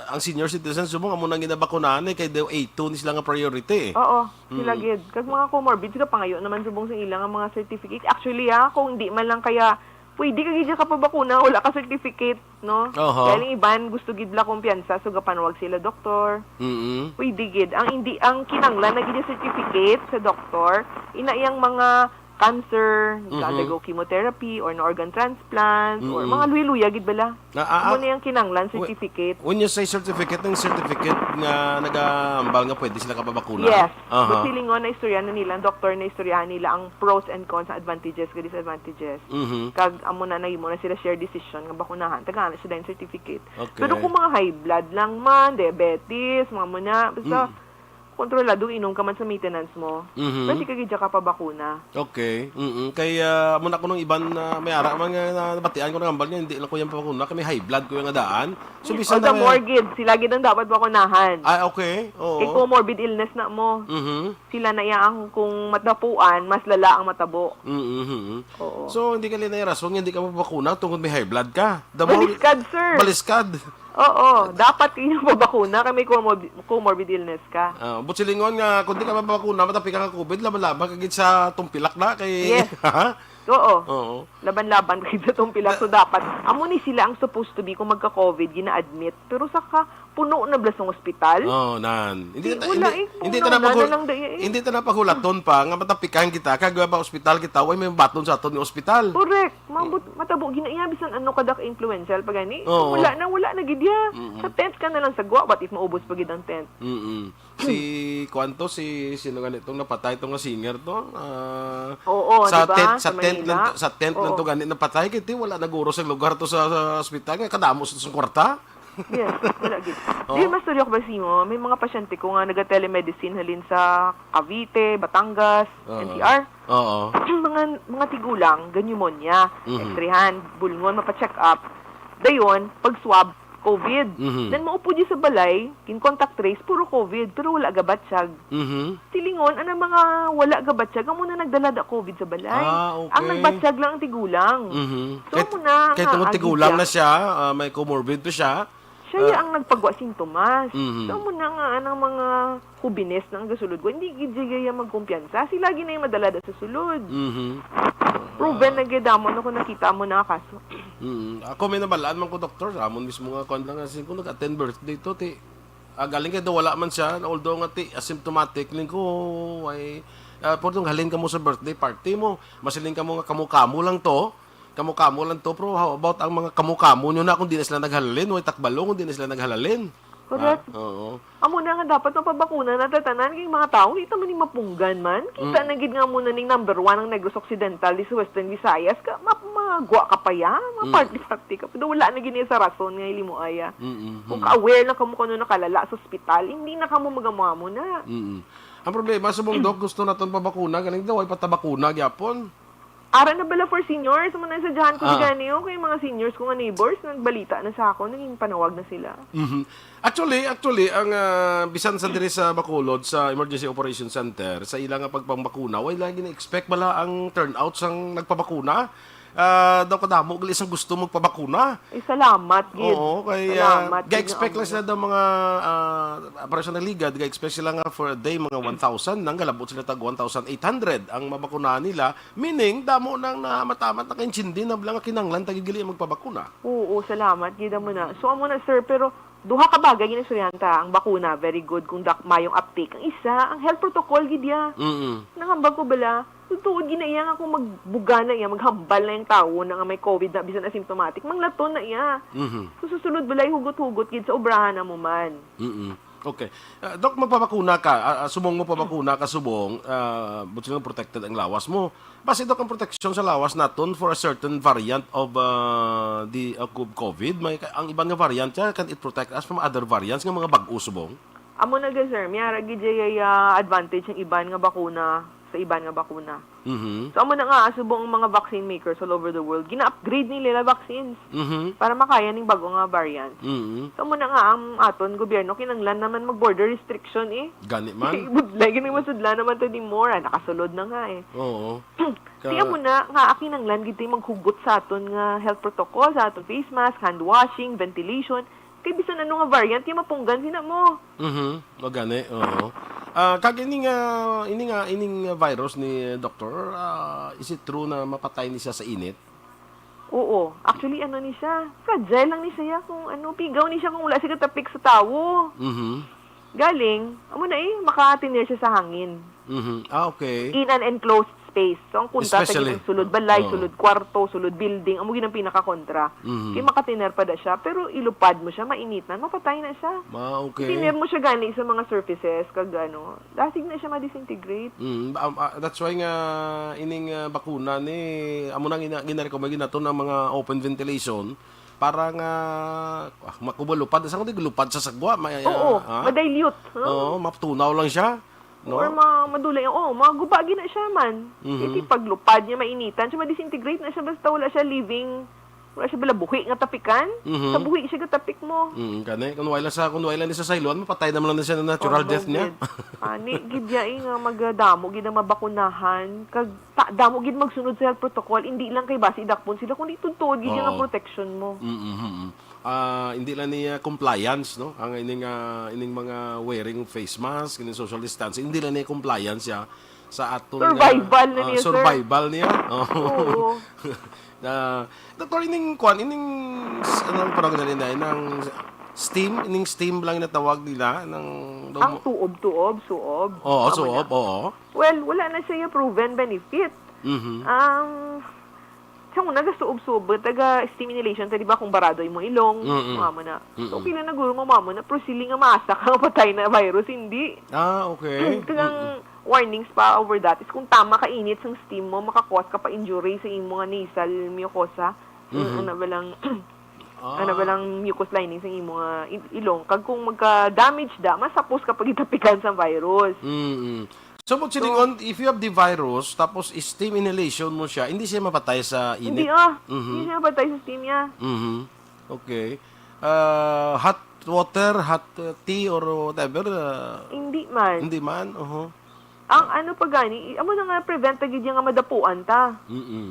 ang senior citizens subong amo nang ginabakunahan kay daw A2 ni sila nga priority. Oo, sila gid. Kag mga comorbid sila pangayo naman subong sa ilang nga mga certificate. Actually kung di man lang kaya pwede ka gid ka pabakuna wala ka certificate, no? Kaya yung iban gusto gid la kumpiyansa so gapanwag sila doktor. Pwede gid. Ang kinanglan na gid certificate sa doktor ina iyang mga cancer, undergo chemotherapy, or organ transplant, or mga luya-luya, gid bala. Ano na yung kinanglan, certificate. When you say certificate, ng certificate nga nag-ambal nga pwede sila kapabakuna? Yes. But silingon na istorya na nila, ang doktor na istorya nila, ang pros and cons, advantages, disadvantages. Kag amo na mo na sila share decision nga bakunahan, tagana sila yung certificate. Okay. Pero kung mga high blood lang man, diabetes, mga muna, basta, kontrolado inom ka man sa maintenance mo. Pwede ka gidya ka pa bakuna. Okay. Kaya muna ko nung iban na may ara man nga nabatian ko ng ambal niya, hindi lang ko yan bakuna. Kami high blood ko yung nga daan. So bisan na morbid, sila gid ang dapat bakunahan. Okay. Oo. Kung morbid illness na mo. Sila na yang kung matapuan, mas lala ang matabo. Oo. So hindi ka linay rason, hindi ka mabakuna tungkol may high blood ka. Baliskad, sir. Baliskad. Oo, dapat kayo mabakuna kung may comorbid illness ka. But silingon nga, kung di ka mabakuna, matapi ka COVID, laban-laban kagit sa tumpilak na kay... Yes. Oo. Laban-laban kayo sa tumpilak. So dapat, amo ni sila ang supposed to be kung magka-COVID, gina-admit. Pero saka, puno na blas ng ospital. Hindi ta na paghulaton pa nga matapikan kita kagwa ba ospital kita way may baton sa aton ng ospital. Correct. Matabo ginaiya bisan ano kada ka influential pa gani. Wala na gidya. Sa tent ka na lang sagwa what if maubos pa gid ang tent. Si sino ganitong napatay tong nga singer to? Sa diba? Sa tent lang to gani napatay kiti wala naguro sa lugar to sa ospital nga kadamo sa kwarta. Yes, wala gid. Di mastorya ko ba simo, may mga pasyente ko nga naga-telemedicine halin sa Cavite, Batangas, NCR. mga tigulang, pneumonia, X-rayhan, bulngon, mapa-check up. Dayon, pag swab, COVID. Then maupo di sa balay, kin contact trace, puro COVID, pero wala gabatsyag. Silingon, ano mga wala gabatsyag, ang muna nagdala da COVID sa balay. Okay. Ang nagbatsyag lang ang tigulang. So muna, kahit tungkol tigulang na siya, may comorbid pa siya, siya ang nagpagwa sintomas. So muna nga anang mga hubines ng gasulod ko, hindi gidjigaya magkumpiyansa. Sila gina yung madala sa sulod. Proven na gidamon ako nakita mo na kaso. Ako may nabalaan man ko doktor, amon mismo nga kon lang kasi kung nag-attend birthday to ti. Galing kay wala man siya, although nga ti asymptomatic ling ko ay portong halin ka mo sa birthday party mo. Masiling ka mo nga kamukamo lang to. Kamukamo lang to, pero how about ang mga kamukamo nyo na kung di na sila naghalalin, o takbalong kung di na sila naghalalin. Correct. Oo. Amo na nga dapat mapabakuna na tatanan kay mga tao, kita man ning mapunggan man. Kita na gid nga muna ning number 1 ang Negros Occidental di sa Western Visayas ka magwa ka pa ya, party ka. Pero wala na gini sa rason nga ili mo aya. Kung ka-aware na kamo kuno nakalala sa ospital, hindi na kamo magamamo na. Ang problema sa mong dok, gusto naton pabakuna, galing daw ay patabakuna gyapon. Ara na bala for seniors, mo na sadyahan ko ganiyo kay mga seniors ko nga neighbors nagbalita na sa ako, naging panawag na sila. Actually, ang bisan sa diri sa Bacolod sa Emergency Operations Center sa ilang pagpambakuna, way lagi na expect bala ang turnout sang nagpabakuna. Daw kadamo gali isang gusto magpabakuna. Salamat gid. Oo, kaya ga-expect lang sila daw mga operational liga, ga-expect sila nga for a day mga 1,000 nang galabot sila tag 1,800 ang mabakunahan nila, meaning damo nang namatamat na kainchindi na blang kinanglan tagid gali magpabakuna. Oo, salamat gid mo na. So amo na sir, pero duha ka bagay gini suryanta, ang bakuna very good kung mayong uptake. Ang isa, ang health protocol gid ya. Nangambag ko bala tutuod ginaiya nga kung magbuga na iya, maghambal na yung tao na nga may COVID na bisan asymptomatic, manglaton na iya. So susunod balay hugot-hugot gid sa obrahan na mo man. Okay. Dok, magpapakuna ka. Subong mo papakuna ka, subong. Buti nga protected ang lawas mo. Basta, Dok, ang protection sa lawas naton for a certain variant of the COVID. Ang ibang nga variant yan, can it protect us from other variants ng mga bag-o, subong? Amo na sir, miyara gidjay advantage ng iban nga bakuna sa iban nga bakuna. So amo na nga subong mga vaccine makers all over the world gina-upgrade nila vaccines para makaya ning bago nga variant. So amo na nga ang aton gobyerno kinanglan naman mag-border restriction Gani man. Budlay gini masudla naman to di more nakasulod na nga Oo. Kaya mo na nga akinanglan gid maghugot sa aton nga health protocol, sa aton face mask, hand washing, ventilation. Kaya bisan ano nga variant, yung mapunggan sina mo. O gani, oo. Kag ining virus ni Doktor, is it true na mapatay ni siya sa init? Oo. Actually, ano ni siya? Fragile lang ni siya kung ano, pigaw ni siya kung wala siya katapik sa tawo. Galing, amo na makatinir siya sa hangin. Okay. In an enclosed space. So, ang kunta, Especially, taging sulod balay, sulod kwarto, sulod building, amo ginang pinaka-kontra. Kaya makatiner pa da siya, pero ilupad mo siya, mainitan, mapatay na siya. Okay. Tiner mo siya gani sa mga surfaces, kag ano, lasig na siya ma-disintegrate. That's why nga ining bakuna ni amo nang gina-recommend nato ng mga open ventilation para nga makubulupad sa kundi lupad sa sagwa. Oo, ma-dilute. Oo, maptunaw lang siya. No? Or madulay. Magubagi na siya man. Kasi paglupad niya, mainitan siya, ma-disintegrate na siya, basta wala siya balabuhi nga tapikan. Sa buhi siya katapik mo. Kani, kung wala ni sa sailuan, mapatay naman lang na siya ng natural death niya. Ani, gidya nga magdamo, gid na mabakunahan. Kag damo gid magsunod sa health protocol, hindi lang kay basi idakpon sila, kundi tuntod gid nga protection mo. Hindi lang niya compliance, no? Ang ining mga wearing face mask, ining social distancing, hindi lang niya compliance ya sa aton survival na niya, survival sir. niya. Oo. Doktor, ining ano parang nila ng steam lang na tawag nila ng ang tuob, suob. Oo, suob, oo. Well, wala na siya proven benefit. Kung nagasuob-suob, taga-steam inhalation, di ba kung barado mo ilong, mamo na. So, pila na guro mo, mamo na, prosili nga masak ang patay na virus, hindi. Okay. Tagang warnings pa over that is kung tama ka init sa steam mo, makakos ka pa injury sa imo nga nasal mucosa. Ano ba lang mucous lining sa imo nga ilong. Kag kung magka-damage masapos ka pag itapikan sa virus. So, silingon, if you have the virus, tapos steam inhalation mo siya, hindi siya mapatay sa init? Hindi siya mapatay sa steam niya. Okay. Hot water, hot tea, or whatever? Hindi man. Hindi man? Ang ano pa gani, amo na nga prevent agad nga madapuan ta.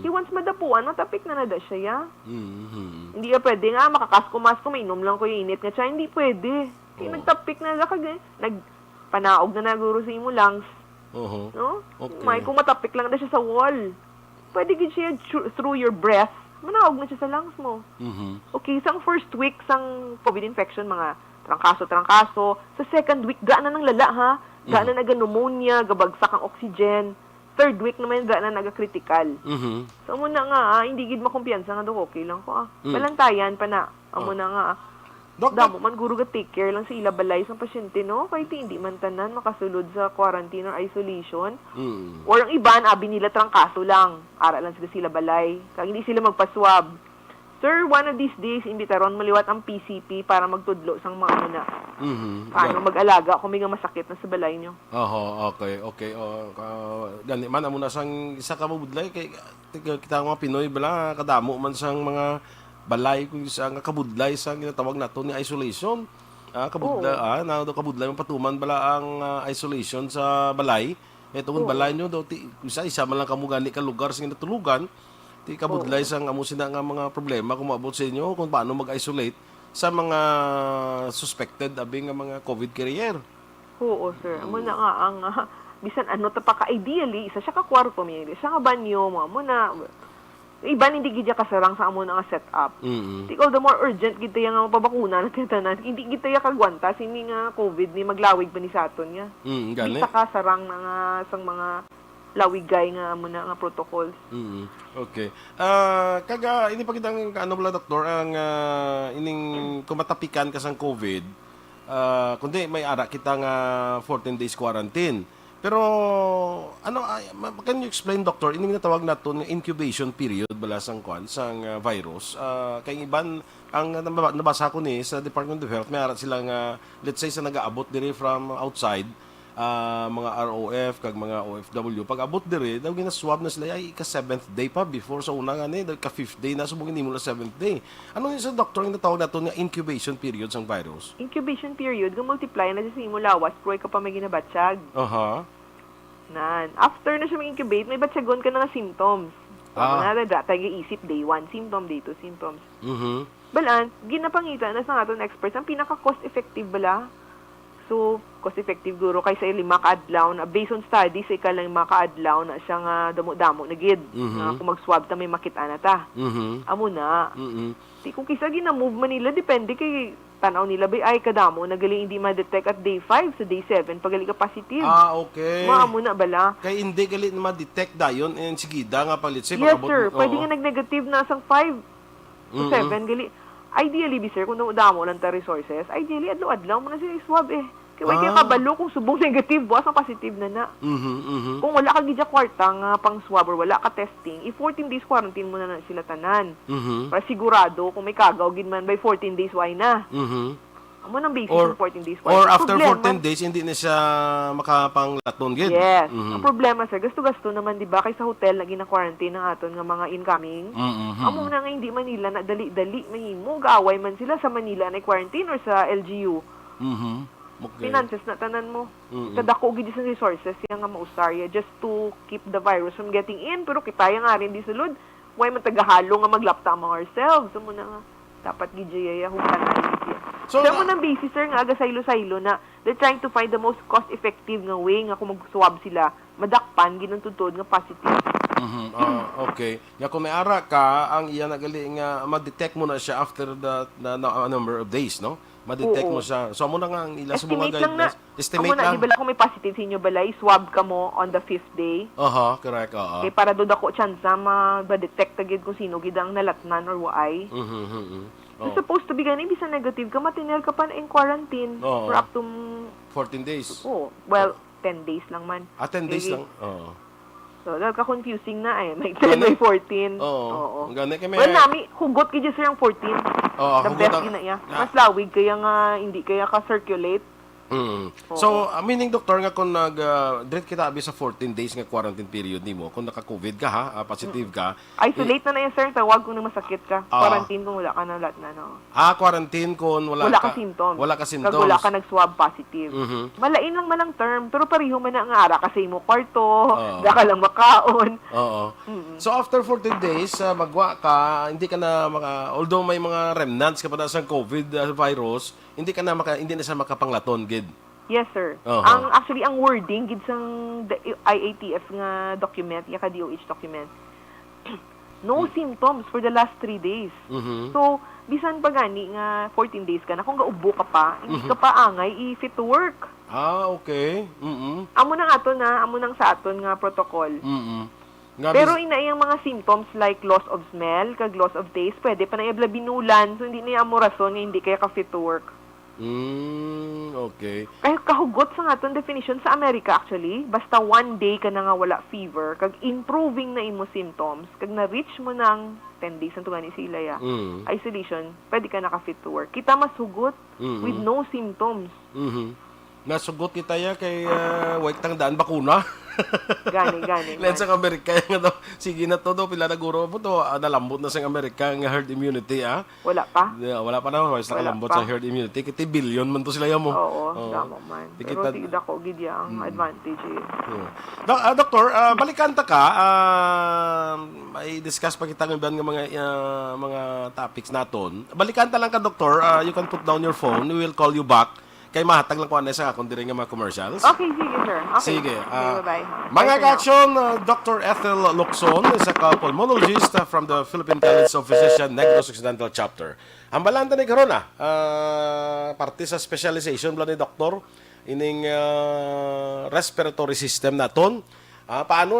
Once madapuan, matapik na nada siya ya. Hindi ka pwede nga, makakasko-masko, mainom lang ko yung init nga siya. Hindi pwede. Nagtapik na kag nagpanaog na naguro sa imo lungs. No? Okay. Kung matapik lang na siya sa wall, pwede gid siya through your breath, manaog na siya sa lungs mo. Okay, sang first week sang COVID infection, mga trangkaso. Sa second week, gaan na ng lala, ha? Gaan na naga-pneumonia, gabagsak ang oxygen. Third week naman, gaan na naga-critical. So, muna nga, hindi gid makumpiyansa nga daw, okay lang ko, Balantayan pa na. Amo na nga, Damo man guro ga take care lang sa ilabalay sa pasyente, no? Kahit hindi man tanan makasulod sa quarantine or isolation. Or ang iban, abi nila trangkaso lang. Ara lang sila balay. Kag hindi sila magpaswab. Sir, one of these days, imbitaron maliwat ang PCP para magtudlo sang mga muna. Paano mag-alaga kung may nga masakit na sa balay nyo. Okay. Gani man, amo na sang isa ka mabudlay. Kita mga Pinoy, bala, kadamo man sang mga balay kung sa nga kabudlay sa ginatawag nato ni isolation. Kabudlay mapatuman bala ang isolation sa balay. Ito kung balay nyo daw isa man lang kamo gani ka lugar sa ginatulugan. Ti kabudlay sang amo sina nga mga problema kung maabot sa inyo kung paano mag-isolate sa mga suspected abi nga mga COVID carrier. Oo, sir. Amo na nga ang bisan ano ta pa ka ideally isa siya ka kwarto mi, isa nga banyo mo na iban hindi gid kasarang sa amo nga setup. All the more urgent gid nga mapabakuna na tanan. Hindi gid kagwanta sini nga COVID ni maglawig pa ni saton nga. Gani. Bisa kasarang na nga sang mga lawigay nga amo na nga protocols. Okay. Kaga ini pa kitang ano bala doktor ang ining kumatapikan ka sang COVID. kundi may ara kita nga 14 days quarantine. Pero can you explain, doctor, ining natawag naton nga incubation period bala sang sang virus. Kay iban ang nabasa ko ni sa Department of Health, may ara sila nga let's say sa nagaabot diri from outside, mga ROF kag mga OFW, pag abot diri daw gina-swab na sila ay ka 7th day pa before sa una nga ni ka 5th day na subugin nimo na 7th day. Ano ni sa doctor ang natawag naton nga incubation period sang virus? Incubation period, multiply na siya sa imo lawas, proy ka pa may ginabatsyag. Nan. After na siya mag-incubate, may batsagon ka na nga symptoms. Na tayo isip day 1 symptom, day 2 symptoms. Balan, ginapangita na sa aton experts, ang pinaka-cost effective bala. So, cost-effective guro kaysa 5 ka-adlaw na based on studies, ika lang 5 ka-adlaw na siya nga damo-damo na gid. Kung mag-swab ta, may makita na ta. Amo na. Kung kisa ginamove man nila, depende kay tanaw nila ba ay kadamo nagaling hindi ma-detect at day 5 sa day 7 pagaling ka positive. Okay. Maamo na bala. Kay hindi gali na ma-detect dayon and sigida nga palit say yes, sir. Pwede nga nag-negative na sang 5 to 7 gali. Ideally, sir, kung damo lang ta resources, ideally, adlaw-adlaw mo na sila i-swab eh. Kaya kaya kabalo kung subong negative, buwas ang positive na. Kung wala ka gidya kwarta nga pang swab or wala ka testing, i-14 days quarantine mo na sila tanan. Para sigurado, kung may kagaw gid man by 14 days, why na? Amo nang basis ng 14 days quarantine. Or after 14 days, hindi na siya makapanglaton gid. Yes. Ang problema, sir, gasto-gasto naman, di ba, kay sa hotel na gina-quarantine ng aton nga mga incoming. Amo na nga hindi Manila na dali-dali mahimo, gaaway man sila sa Manila na quarantine or sa LGU. Okay. Finances na tanan mo. Kadako gid sa resources yang nga mausarya just to keep the virus from getting in, pero kitaya nga rin di sulod. Why man tagahalo nga maglapta among ourselves. So muna nga dapat gid yaya hutan na siya. So mo nang basis, sir, nga aga saylo-saylo na they're trying to find the most cost effective nga way nga kung mag-swab sila madakpan ginantutod nga positive. Okay. Ya kung may ara ka ang iya nagali nga ma-detect mo na siya after the number of days, no? Ma-detect mo siya. So amo na nga ang ila sa mga guidelines. Estimate lang. Amo na bala kung may positive sa inyo balay, swab ka mo on the 5th day. Correct. Okay, para do dako chance ma-detect gid kung sino gid ang nalatnan or waay. So, supposed to be gani bisa negative ka, matinel ka pa in quarantine for up to 14 days. Well, 10 days lang man. 10 days lang. So, dahil ka-confusing na eh. May 10, may 14. Oo. Gani kami. Well, nami, hugot kaya sir yung 14. The best ina iya. Mas lawig kaya nga, hindi kaya ka-circulate. So, meaning, doktor, nga kung direct kita abi sa 14 days nga quarantine period nimo, kung naka-COVID ka ha, positive ka. Isolate na yan, sir. Tawag kung masakit ka. Quarantine kung wala ka na lahat na, no? Quarantine kung wala ka symptoms. Wala ka symptoms. Kag wala ka nag-swab positive. Malain lang man ang term, pero pareho man na nga ara kasi mo kwarto, da ka lang makaon. So, after 14 days, magwa ka, hindi ka na although may mga remnants ka pa na sa COVID virus, hindi na siya makapanglaton gid. Yes, sir. Actually ang wording gid sang IATF nga document, ya ka DOH document. No symptoms for the last 3 days. So, bisan pa gani nga 14 days ka na kung gaubo ka pa, hindi ka pa angay i-fit to work. Okay. Amo nang sa aton nga protocol. Pero inaiyang mga symptoms like loss of smell, kag loss of taste, pwede pa na binulan, so hindi niya amo rason nga hindi kaya ka fit to work. Okay. Kaya kahugot sa aton definition sa Amerika actually, basta 1 day ka na nga wala fever, kag improving na imo symptoms, kag na-reach mo ng 10 days ang tugani sa ilaya. Isolation, pwede ka naka-fit to work. Kita masugot with no symptoms. Nasugot kita ya kay wait tang daan bakuna. Gani. Let's sa Amerika nga to. Sige na to pila na guro po to. Nalambot na sa Amerika nga herd immunity Wala pa. Wala pa na mas nalambot sa herd immunity. Kiti billion man to sila mo. Oo, damo man. Pero tigid ako gid ang advantage. Doktor, balikan ta ka. May discuss pa kita ng mga topics naton. Balikan ta lang ka, doktor. You can put down your phone. We will call you back. Kay mahatag lang ko anay sa akong diri nga mga commercials. Okay, sige sir. Okay. Sige. Bye-bye. Mga ka-aksyon, Dr. Ethel Locson is a pulmonologist from the Philippine College of Physicians Negros Occidental Chapter. Ang balanta ni karon parte sa specialization bala ni doktor ining respiratory system naton. Paano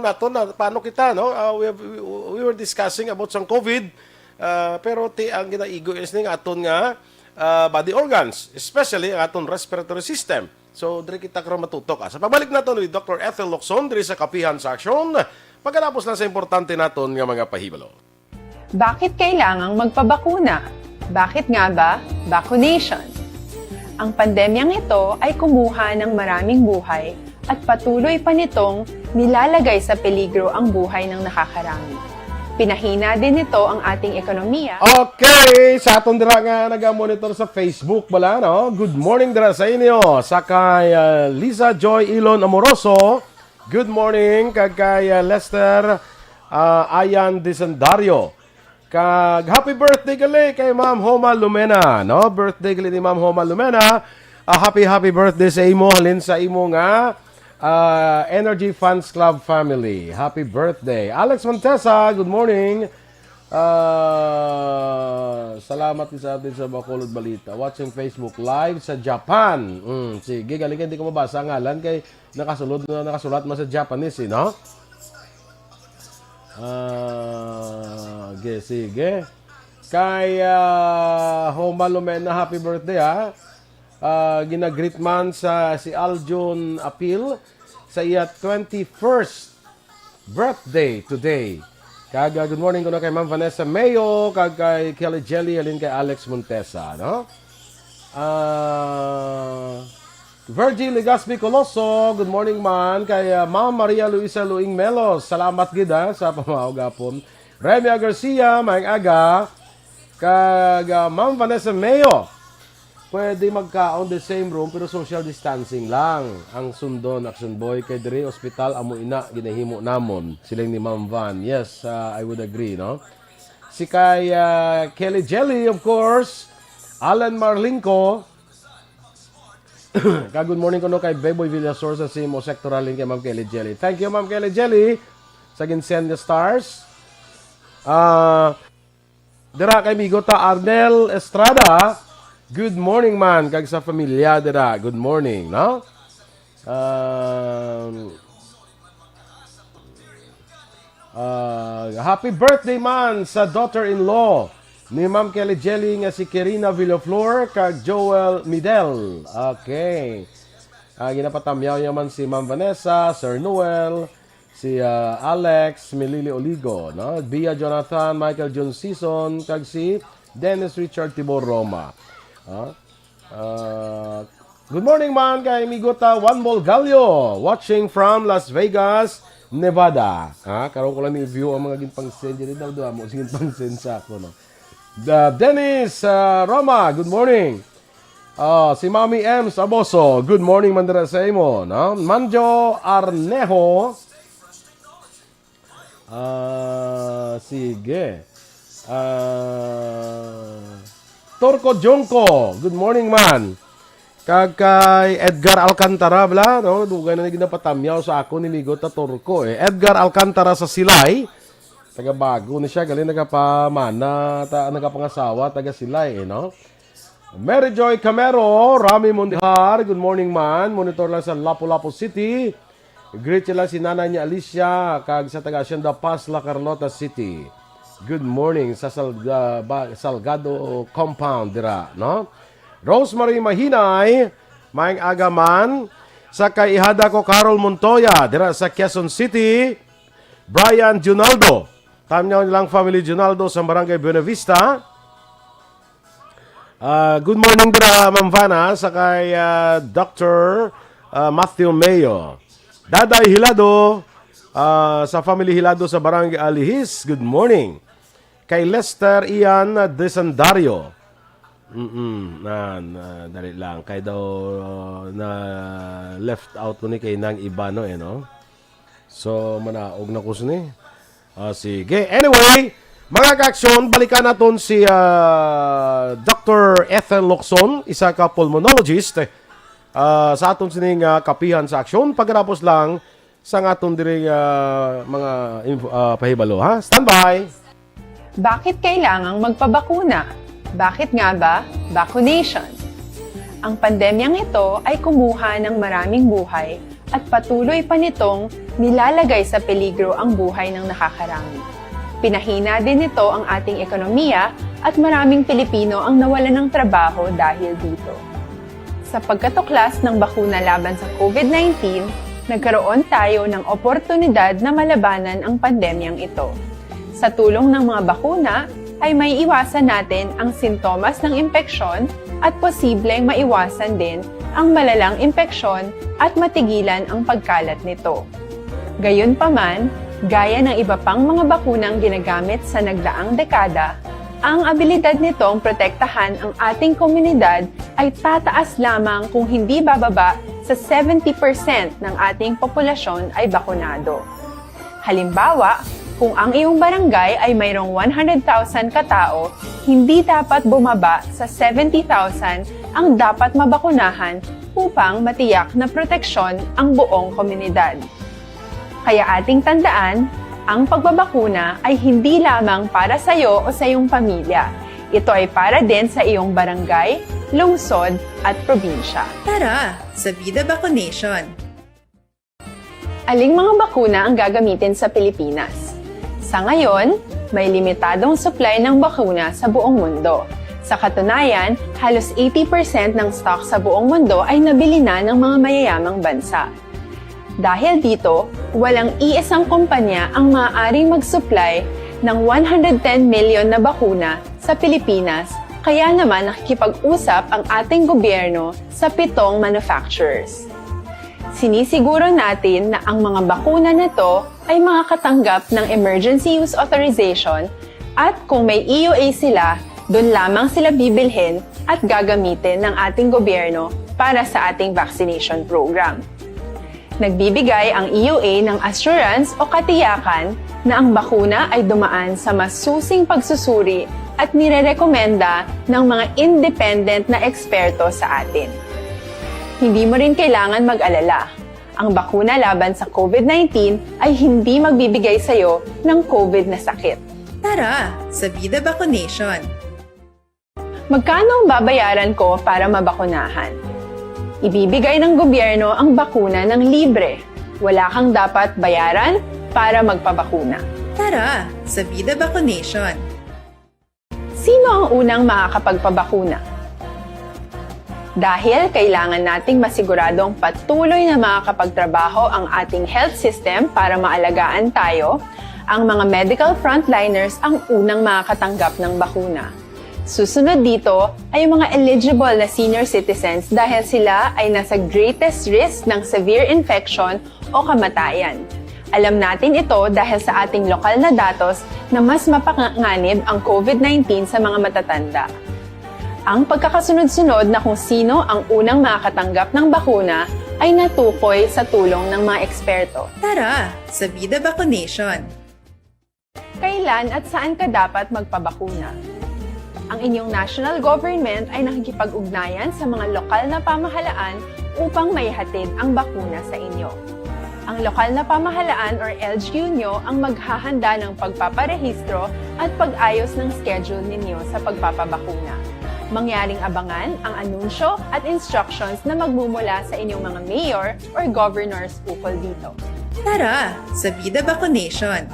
kita no? We were discussing about some COVID pero ang ginaigo is ning aton nga body organs, especially ang atong respiratory system. So, diri kita karon matutok. Sa pagbalik naton ni Dr. Ethel Locson diri sa Kapehan sa Aksyon, pagkatapos na sa importante naton nga mga pahibalo. Bakit kailangang magpabakuna? Bakit nga ba vaccination? Ang pandemyang ito ay kumuha ng maraming buhay at patuloy pa nitong nilalagay sa peligro ang buhay ng nakakarami. Pinahina din nito ang ating ekonomiya. Okay, sa atong dira nga naga-monitor sa Facebook bala, no? Good morning dira sa inyo. Sa kay Lisa Joy Ilon Amoroso, good morning. Kag kay Lester Ayan Disendario. Kag happy birthday gali kay Ma'am Homa Lumena, no? Birthday gali ni Ma'am Homa Lumena. Happy birthday sa imo halin sa imo nga Energy Funds Club family. Happy birthday. Alex Montesa, good morning. Salamat sa atin sa Bacolod Balita. Watching Facebook Live sa Japan. Sige, galing hindi ko mabasa ang ngalan kay nakasulat mo sa Japanese, no? Sige. Kay Homa Lumena, happy birthday, ha? Ginagreet man si Aljun Apil sa iya 21st birthday today. Kag good morning ko na kay Ma'am Vanessa Mayo, kag kay Kelly Jelly, alin kay Alex Montesa, no? Virgil Legaspi Coloso, good morning man. Kay Ma'am Maria Luisa Luing Melos, salamat gid sa pamawag gapon. Remia Garcia, maayong aga. Kag Ma'am Vanessa Mayo, pwede magkaon the same room pero social distancing lang. Ang sundon, Aksyon Boy, kay diri ospital amo ina ginahimo namon. Siling ni Ma'am Van. Yes, I would agree, no? Si kay Kelly Jelly, of course. Alan Marlinko. Good morning ko no kay Beboy Villasor sa Simo Sectoral link kay Ma'am Kelly Jelly. Thank you, Ma'am Kelly Jelly, sa Ginsenya Stars. Dira kay Migota Arnel Estrada. Good morning man kag sa pamilya dira. Good morning, no? Happy birthday man sa daughter-in-law ni Ma'am Kelly Jelly nga si Kirina Villaflor kag Joel Midel. Okay. Ginapatamyaw naman si Ma'am Vanessa, Sir Noel, si Alex Melili Oligo, no? Bia Jonathan, Michael John Season, kag si Dennis Richard Tibor Roma. Good morning man kay Migota Juan Bolgalio, watching from Las Vegas, Nevada. Karon ko lang ni-view ang mga ginpang-send dito daw mo sige pang-send sa ako, no. Dennis Roma, good morning. Si Mami M Saboso, good morning man dira sa imo, no? Manjo Arnejo. Sige. Torco Jongko, good morning man. Kag kay Edgar Alcantara bla, no? Dugay na ginapatamyaw sa ako ni Migo ta Torco eh. Edgar Alcantara sa Silay. Taga bago ni siya, galing nagapamana, nagapangasawa, taga Silay, no? Mary Joy Camero, Rami Mundihar, good morning man. Monitor lang sa Lapu-Lapu City. Greet sila si nanay niya Alicia, kag sa taga Hacienda Paz, La Carlota City. Good morning sa Salgado Compound dira, no? Rosemary Mahinay, maayong aga man. Sa kay ihada ko Carol Montoya dira sa Quezon City. Brian Junaldo, tamyaw nilang family Junaldo sa Barangay Buenavista. Good morning dira Ma'am Vanna sa kay Dr. Matthew Mayo. Daday Hilado sa family Hilado sa Barangay Alihis. Good morning. Kay Lester Ian Desandario. Dali lang. Kay daw na left out ko ni kay nang iba, no, eh, no? So, manaog na ko ni. Sige. Anyway, mga ka-aksyon, balikan natin si Dr. Ethel Locson, isa ka pulmonologist, sa aton sining Kapehan sa Aksyon. Pagkatapos lang sa aton diri mga pahibalo, ha? Standby! Bakit kailangang magpabakuna? Bakit nga ba vaccination? Ang pandemyang ito ay kumuha ng maraming buhay at patuloy pa nitong nilalagay sa peligro ang buhay ng nakakarami. Pinahina din nito ang ating ekonomiya at maraming Pilipino ang nawalan ng trabaho dahil dito. Sa pagkatuklas ng bakuna laban sa COVID-19, nagkaroon tayo ng oportunidad na malabanan ang pandemyang ito. Sa tulong ng mga bakuna, ay may iwasan natin ang sintomas ng impeksyon at posibleng maiwasan din ang malalang impeksyon at matigilan ang pagkalat nito. Gayunpaman, gaya ng iba pang mga bakunang ginagamit sa nagdaang dekada, ang abilidad nitong protektahan ang ating komunidad ay tataas lamang kung hindi bababa sa 70% ng ating populasyon ay bakunado. Halimbawa, kung ang iyong barangay ay mayroong 100,000 katao, hindi dapat bumaba sa 70,000 ang dapat mabakunahan upang matiyak na proteksyon ang buong komunidad. Kaya ating tandaan, ang pagbabakuna ay hindi lamang para sa iyo o sa iyong pamilya. Ito ay para din sa iyong barangay, lungsod at probinsya. Tara, sa Vida Vaccination! Aling mga bakuna ang gagamitin sa Pilipinas? Sa ngayon, may limitadong supply ng bakuna sa buong mundo. Sa katunayan, halos 80% ng stock sa buong mundo ay nabili na ng mga mayayamang bansa. Dahil dito, walang iisang kumpanya ang maaaring mag-supply ng 110 million na bakuna sa Pilipinas, kaya naman nakikipag-usap ang ating gobyerno sa 7 manufacturers. Sinisiguro natin na ang mga bakuna na to ay makakatanggap ng Emergency Use Authorization at kung may EUA sila, doon lamang sila bibilhin at gagamitin ng ating gobyerno para sa ating vaccination program. Nagbibigay ang EUA ng assurance o katiyakan na ang bakuna ay dumaan sa masusing pagsusuri at nirerekomenda ng mga independent na eksperto sa atin. Hindi mo rin kailangan mag-alala. Ang bakuna laban sa COVID-19 ay hindi magbibigay sa'yo ng COVID na sakit. Tara, sa Vida Vaccination! Magkano ang babayaran ko para mabakunahan? Ibibigay ng gobyerno ang bakuna ng libre. Wala kang dapat bayaran para magpabakuna. Tara, sa Vida Vaccination! Sino ang unang makakapagpabakuna? Dahil kailangan nating masiguradong patuloy na makakapagtrabaho ang ating health system para maalagaan tayo, ang mga medical frontliners ang unang makakatanggap ng bakuna. Susunod dito ay mga eligible na senior citizens dahil sila ay nasa greatest risk ng severe infection o kamatayan. Alam natin ito dahil sa ating lokal na datos na mas mapanganib ang COVID-19 sa mga matatanda. Ang pagkakasunod-sunod na kung sino ang unang makakatanggap ng bakuna ay natukoy sa tulong ng mga eksperto. Tara, sa Vida Vaccination! Kailan at saan ka dapat magpabakuna? Ang inyong national government ay nakikipag-ugnayan sa mga lokal na pamahalaan upang maihatid ang bakuna sa inyo. Ang lokal na pamahalaan or LGU nyo ang maghahanda ng pagpaparehistro at pag-ayos ng schedule ninyo sa pagpapabakuna. Mangyaring abangan ang anunsyo at instructions na magmumula sa inyong mga mayor or governors ukol dito. Tara, sa Vida Vaccination!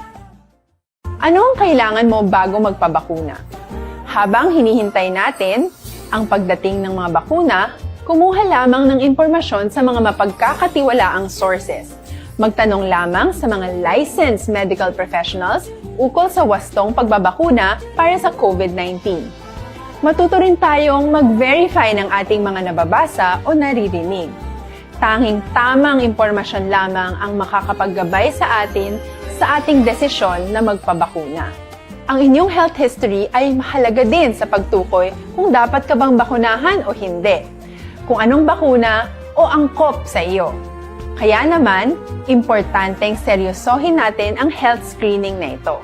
Ano ang kailangan mo bago magpabakuna? Habang hinihintay natin ang pagdating ng mga bakuna, kumuha lamang ng impormasyon sa mga mapagkakatiwalaang sources. Magtanong lamang sa mga licensed medical professionals ukol sa wastong pagbabakuna para sa COVID-19. Matuto rin tayong mag-verify ng ating mga nababasa o naririnig. Tanging tamang impormasyon lamang ang makakapaggabay sa atin sa ating desisyon na magpabakuna. Ang inyong health history ay mahalaga din sa pagtukoy kung dapat ka bang bakunahan o hindi, kung anong bakuna o angkop sa iyo. Kaya naman, importanteng seryosohin natin ang health screening na ito.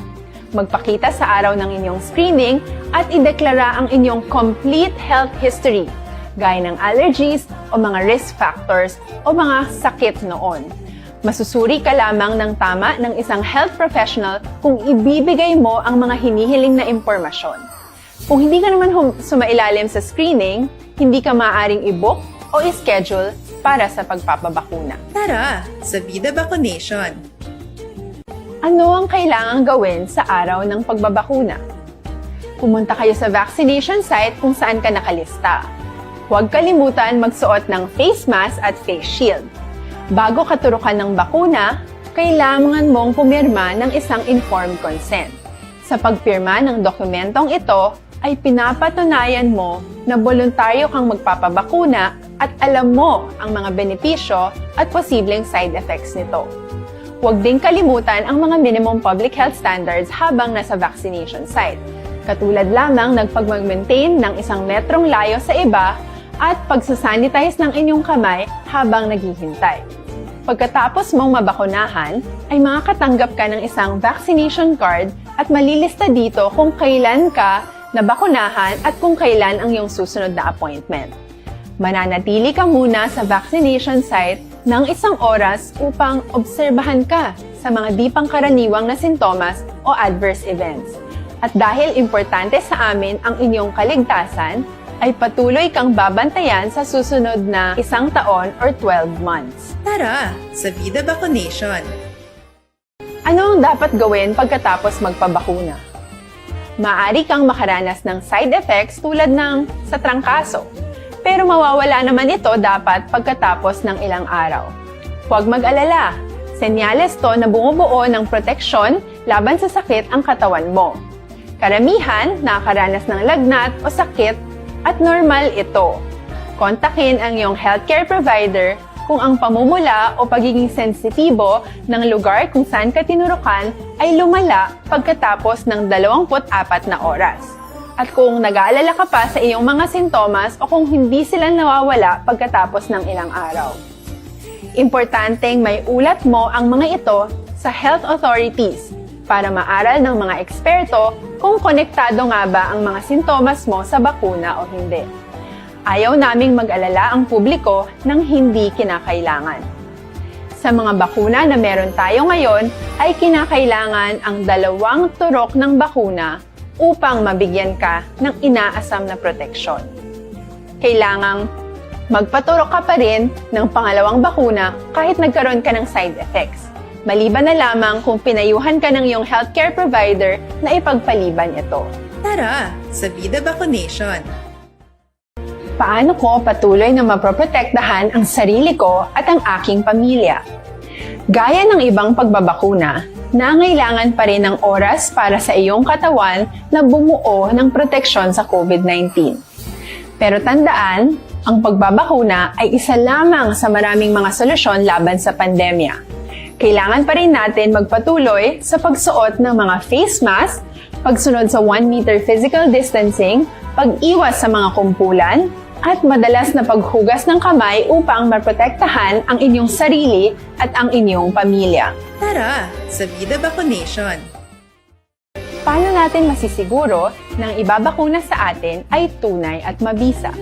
Magpakita sa araw ng inyong screening at ideklara ang inyong complete health history, gaya ng allergies o mga risk factors o mga sakit noon. Masusuri ka lamang ng tama ng isang health professional kung ibibigay mo ang mga hinihiling na impormasyon. Kung hindi ka naman sumailalim sa screening, hindi ka maaaring i-book o i-schedule para sa pagpapabakuna. Tara, sa Vida Vaccination! Ano ang kailangang gawin sa araw ng pagbabakuna? Pumunta kayo sa vaccination site kung saan ka nakalista. Huwag kalimutan magsuot ng face mask at face shield. Bago ka turukan ng bakuna, kailangan mong pumirma ng isang informed consent. Sa pagpirma ng dokumentong ito, ay pinapatunayan mo na voluntaryo kang magpapabakuna at alam mo ang mga benepisyo at posibleng side effects nito. Huwag din kalimutan ang mga minimum public health standards habang nasa vaccination site. Katulad lamang nagpag-maintain ng 1 metrong layo sa iba at pagsasanitize ng inyong kamay habang naghihintay. Pagkatapos mong mabakunahan, ay makakatanggap ka ng isang vaccination card at malilista dito kung kailan ka nabakunahan at kung kailan ang iyong susunod na appointment. Mananatili ka muna sa vaccination site ng 1 oras upang obserbahan ka sa mga di pangkaraniwang na sintomas o adverse events. At dahil importante sa amin ang inyong kaligtasan, ay patuloy kang babantayan sa susunod na 1 taon or 12 months. Tara sa Vida Vaccination. Ano ang dapat gawin pagkatapos magpabakuna? Maaari kang makaranas ng side effects tulad ng sa trangkaso, pero mawawala naman ito dapat pagkatapos ng ilang araw. Huwag mag-alala, senyales to na bumubuo ng proteksyon laban sa sakit ang katawan mo. Karamihan nakakaranas ng lagnat o sakit at normal ito. Kontakin ang iyong healthcare provider kung ang pamumula o pagiging sensitibo ng lugar kung saan ka tinurukan ay lumala pagkatapos ng 24 na oras. At kung nag-aalala ka pa sa iyong mga sintomas o kung hindi sila nawawala pagkatapos ng ilang araw. Importanteng may ulat mo ang mga ito sa health authorities para maaral ng mga eksperto kung konektado nga ba ang mga sintomas mo sa bakuna o hindi. Ayaw naming mag-alala ang publiko ng hindi kinakailangan. Sa mga bakuna na meron tayo ngayon, ay kinakailangan ang 2 turok ng bakuna upang mabigyan ka ng inaasam na proteksyon. Kailangang magpaturok ka pa rin ng pangalawang bakuna kahit nagkaroon ka ng side effects. Maliban na lamang kung pinayuhan ka ng iyong healthcare provider na ipagpaliban ito. Tara sa Vida Vaccination. Paano ko patuloy na maproprotektahan ang sarili ko at ang aking pamilya? Gaya ng ibang pagbabakuna, nangailangan pa rin ng oras para sa iyong katawan na bumuo ng proteksyon sa COVID-19. Pero tandaan, ang pagbabakuna ay isa lamang sa maraming mga solusyon laban sa pandemya. Kailangan pa rin natin magpatuloy sa pagsuot ng mga face mask, pagsunod sa 1 meter physical distancing, pag-iwas sa mga kumpulan, at madalas na paghugas ng kamay upang maprotektahan ang inyong sarili at ang inyong pamilya. Tara sa Vida Vaccination. Paano natin masisiguro na ang ibabakuna sa atin ay tunay at mabisa?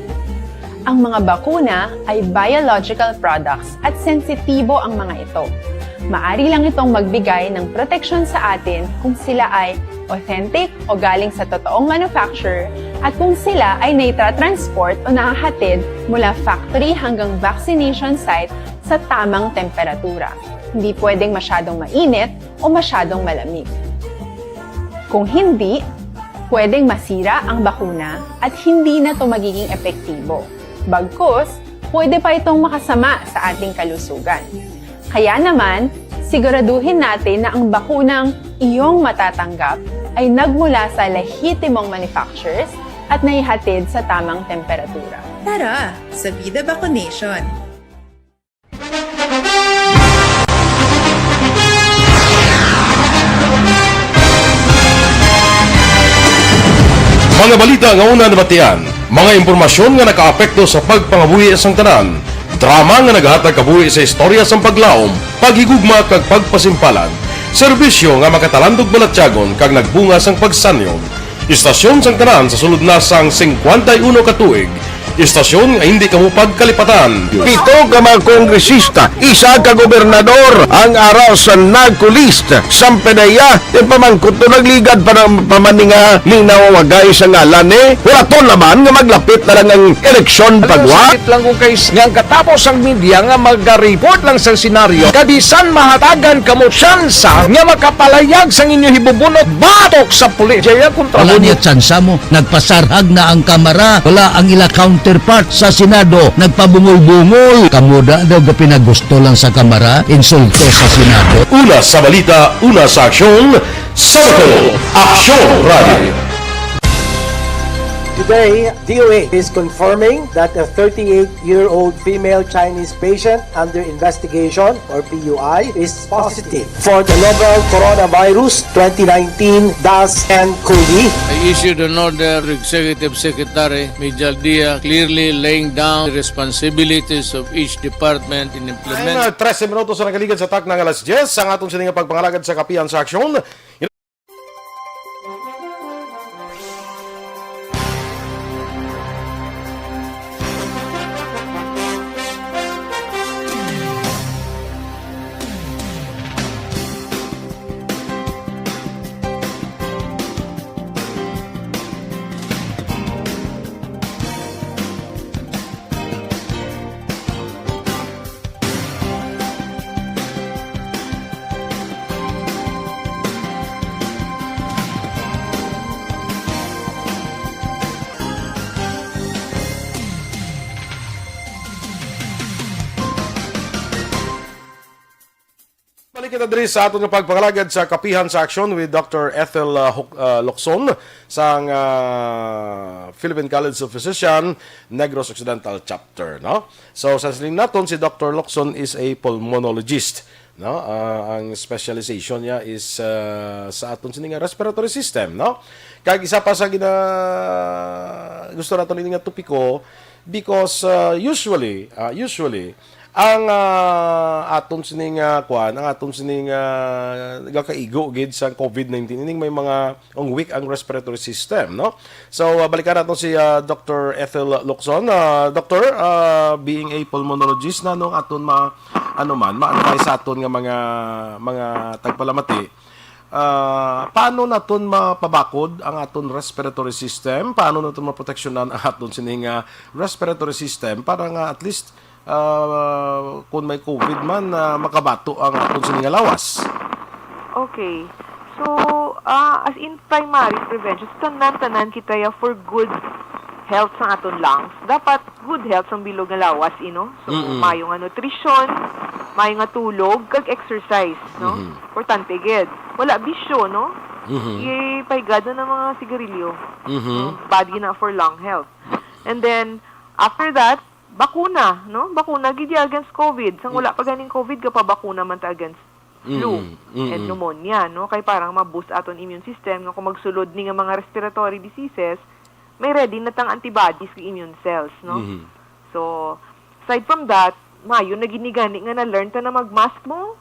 Ang mga bakuna ay biological products at sensitibo ang mga ito. Maari lang itong magbigay ng proteksyon sa atin kung sila ay authentic o galing sa totoong manufacturer at kung sila ay naitra-transport o nahahatid mula factory hanggang vaccination site sa tamang temperatura. Hindi pwedeng masyadong mainit o masyadong malamig. Kung hindi, pwedeng masira ang bakuna at hindi na ito magiging epektibo. Bagkus, pwede pa itong makasama sa ating kalusugan. Kaya naman, siguraduhin natin na ang bakunang iyong matatanggap ay nagmula sa lehitimong manufacturers at naihatid sa tamang temperatura. Tara sa Vida Vaccination. Mga balita nga una nabatian, mga impormasyon nga nakaapekto sa pagpangabuhi sa tanan, drama nga naghatag kabuhi sa istorya sa paglaom, paghigugma kag pagpasimpalan, serbisyo nga makatalandog balatyagon kag nagbunga sang pagsanyog, istasyon sang tanan sa sulod na sang 51 ka tuig, Istasyon nga hindi kamo pagkalipatan. Pito ka mga kongresista, isa ka gobernador ang araw sa nagkulist sa pedaya e pamangkot to nagligad para pamaninga linaw wagay sa ngalan wala to naman nga maglapit na lang ang eleksyon pagwa. Sakit lang kung kays nga katapos ang media nga mag-report lang sa senaryo kabisan mahatagan kamo tsansa nga makapalayag sa inyo hibubunot batok sa pulis. Jaya kontra Wala niya tsansa mo. Nagpasarhag na ang kamara. Wala ang ila counterpart sa Senado. Nagpabungol-bungol. Kamuda daw ga pinagusto lang sa kamara. Insulto sa Senado. Una sa balita, una sa aksyon, sa Bacolod, Aksyon Radio. Today, DOA is confirming that a 38-year-old female Chinese patient under investigation, or PUI, is positive for the novel coronavirus 2019-10-CoV. I issued an order to Executive Secretary Major Dia clearly laying down the responsibilities of each department in implementing. 13 minutos na nagaligad sa tak ng alas 10 ang atong sininga pagpangalagad sa Kapehan sa Aksyon. Balik kita diri sa aton nga pagpangalagad sa Kapehan sa Aksyon with Dr. Ethel Locson sa Philippine College of Physicians Negros Occidental Chapter, no? So sa siling naton si Dr. Locson is a pulmonologist, no? Ang specialization niya is sa aton sining respiratory system, no? Kag isa pa sa gusto naton ini nga topiko because usually ang aton sining kuan, ang aton sining gakaigo gid sa COVID-19 ining may mga weak ang respiratory system, no? So balikan naton si Dr. Ethel Locson. Doctor, being a pulmonologist na nung aton maano sa aton nga mga tagpalamati. Paano naton mapabakod ang aton respiratory system? Paano naton maproteksyonan ang aton sining respiratory system para nga at least kung may COVID man, makabato ang aton sining lawas? Okay. So, as in primary prevention, tanan kita ya for good health sa aton lungs. Dapat good health ang bilog nga lawas, So, mayo nga nutrition, mayo nga tulog, kag exercise, no? Importante gid. Wala bisyo, no? Ipaigado na mga sigarilyo. Bad na for lung health. And then, after that, bakuna, no? Bakuna gid against COVID. Sang wala pa ganing COVID ka pa bakuna man ta against flu and pneumonia, no? Kay parang ma-boost aton immune system nga kung magsulod ni nga mga respiratory diseases, may ready na tang antibodies sa immune cells, no? So, aside from that, mayo na ginigani nga na-learn ta na mag-mask mo.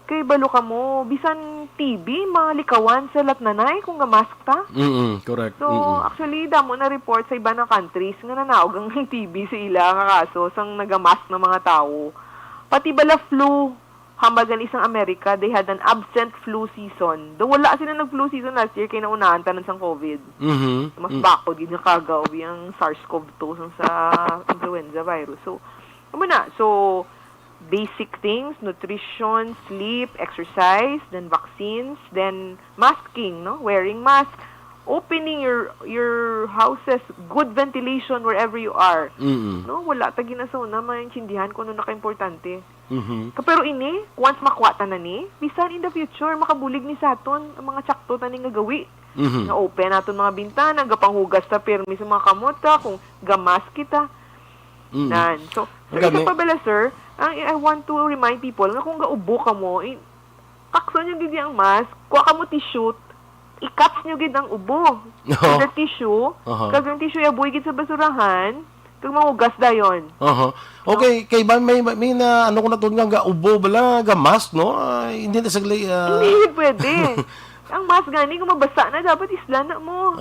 Kay balo ka mo, bisan TB, malikawan sa latnanay kung ga-mask ta. Correct. So, actually, damo na report sa iba na countries nga nanaog ang TB sa ila nga kaso sang nagamask ng mga tao. Pati bala flu, hambagan isang Amerika, they had an absent flu season. Do wala sila nag-flu season last year kay naunahan tanan sang COVID. So, mas bakod yun yung kagaw yung SARS-CoV-2 sa influenza virus. So, basic things, nutrition, sleep, exercise, then vaccines, then masking, no? Wearing mask, opening your houses, good ventilation wherever you are. No, wala ta ginasawna maintindihan kung ano naka-importante. Pero ini, once makwata na ni, bisan in the future makabulig ni saton ang mga tsakto taning nga gawi. Na open naton mga bintana, gapanghugas ta permi sa mga kamota kung gamas kita. So ito pa bala, sir, I want to remind people na kung gaubo ka mo, kakso nyo gid ang mask, kuha ka mo tissue, i-cups nyo gid ang ubo. Sa tissue, kag yung tissue yaboy gid sa basurahan, kag mangugas dayon. Okay, kay ba may na ano ko na to nga ubo bala ga mask, no? Hindi na saglay Hindi pwede. Ang mask gani kung mabasa na dapat isla na mo.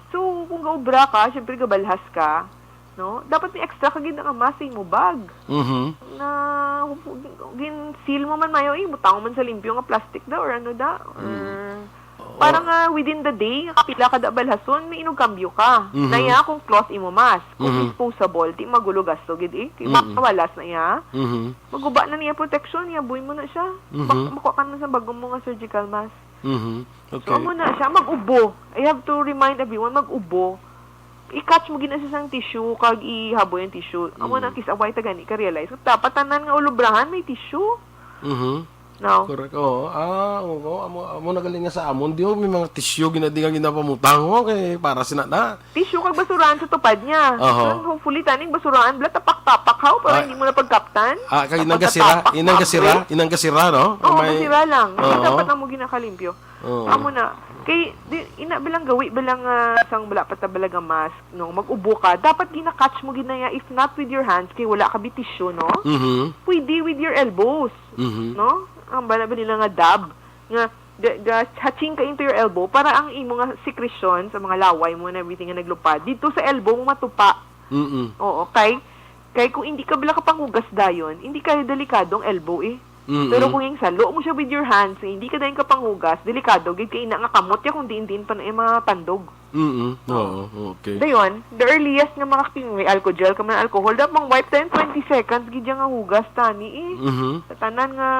So kung gaubra ka, syempre gabalhas ka. no? Dapat may extra ka gid nga mask mo bag. Na gin seal mo man mayo butang man sa limpyo nga plastic da or ano da or parang within the day kapila ka da balhason may inugkambyo ka. Naya kung cloth imo mask, kung disposable di magulo gasto gid kay makawalas na iya. Maguba na niya protection niya, buhay mo na siya. Makuha ka na sa bagong mo nga surgical mask. Okay. So mo na siya mag-ubo. I have to remind everyone mag-ubo. I-catch mo gina sa sang tissue kag ihabo yung tissue. Amo na kisaway ta gani ka realize. Dapat tanan nga ulubrahan may tissue. No. Correct. Amo nagaling nga sa amon di may mga tissue ginadingan ginapamutang okay para sinana. Tissue kag basurahan sa tupad niya. So, hopefully taning basurahan bla tapak-tapak haw para hindi mo na pagkaptan. Kay inang gasira no? Oo, gasira lang. Dapat na mo ginakalimpyo. Amo na. Kay ina bilang gawi bilang sang bala patabalaga mask no mag-ubo ka dapat gina-catch mo ginaya if not with your hands kay wala ka bi tissue no. Pwede with your elbows. No? Ang bala ba nila nga dab nga hatching ka into your elbow para ang imo nga secretion sa mga laway mo and everything nga naglupad dito sa elbow mo matupa. Oo, kay kung hindi ka bala kapanghugas dayon, hindi kayo delikadong elbow Pero kung yung salo mo siya with your hands, hindi ka dayon kapanghugas, delikado gid kay ina nga kamot ya kung diin-diin pa na matandog. Okay. Dayon, the earliest nga may alcohol gel ka man alcohol, dapat mang wipe 10-20 seconds gid nga hugas tani Sa tanan nga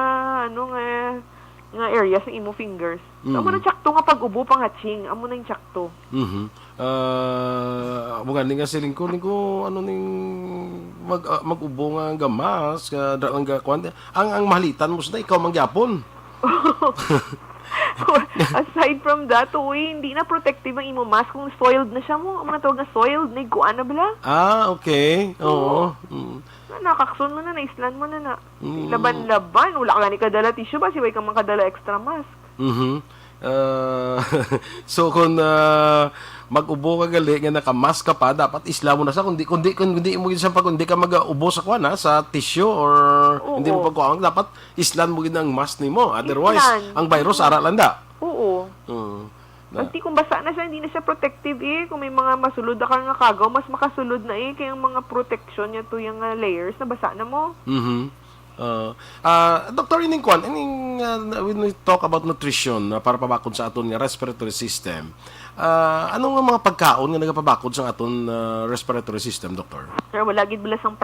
nga area sa imo fingers. So, amo na tsakto nga pag-ubo pang hatching, amo na yung tsakto. Amo nga nga siling ko ano ning mag-ubo nga gamas nga kwan ang mahalitan mo sa ikaw mangyapon. Aside from that, hindi na protective ang imo mask kung soiled na siya mo. Ang tawag na soiled, na iguan na bala. Okay. Oo. Nakakson mo na, islan mo na. Laban-laban. Wala ka ni kadala tissue ba? Siway ka man kadala extra mask. So kung mag-ubo ka gali nga naka-mask ka pa, dapat isla mo na sa kundi mo gid sa kundi ka mag-ubo sa kwan sa tissue or hindi mo pagkuang dapat islan mo gid ang mask nimo. Otherwise, ang virus ara landa. Oo. Pagti kung basa na siya, hindi na siya protective Kung may mga masulod ka nga kagaw, mas makasulod na kaya ang mga protection niya to yung layers na basa na mo. Dr. when we talk about nutrition para pabakod sa aton nga respiratory system, ano nga mga pagkaon nga nagapabakod sa aton respiratory system, Doctor? Sir, wala gid bala sang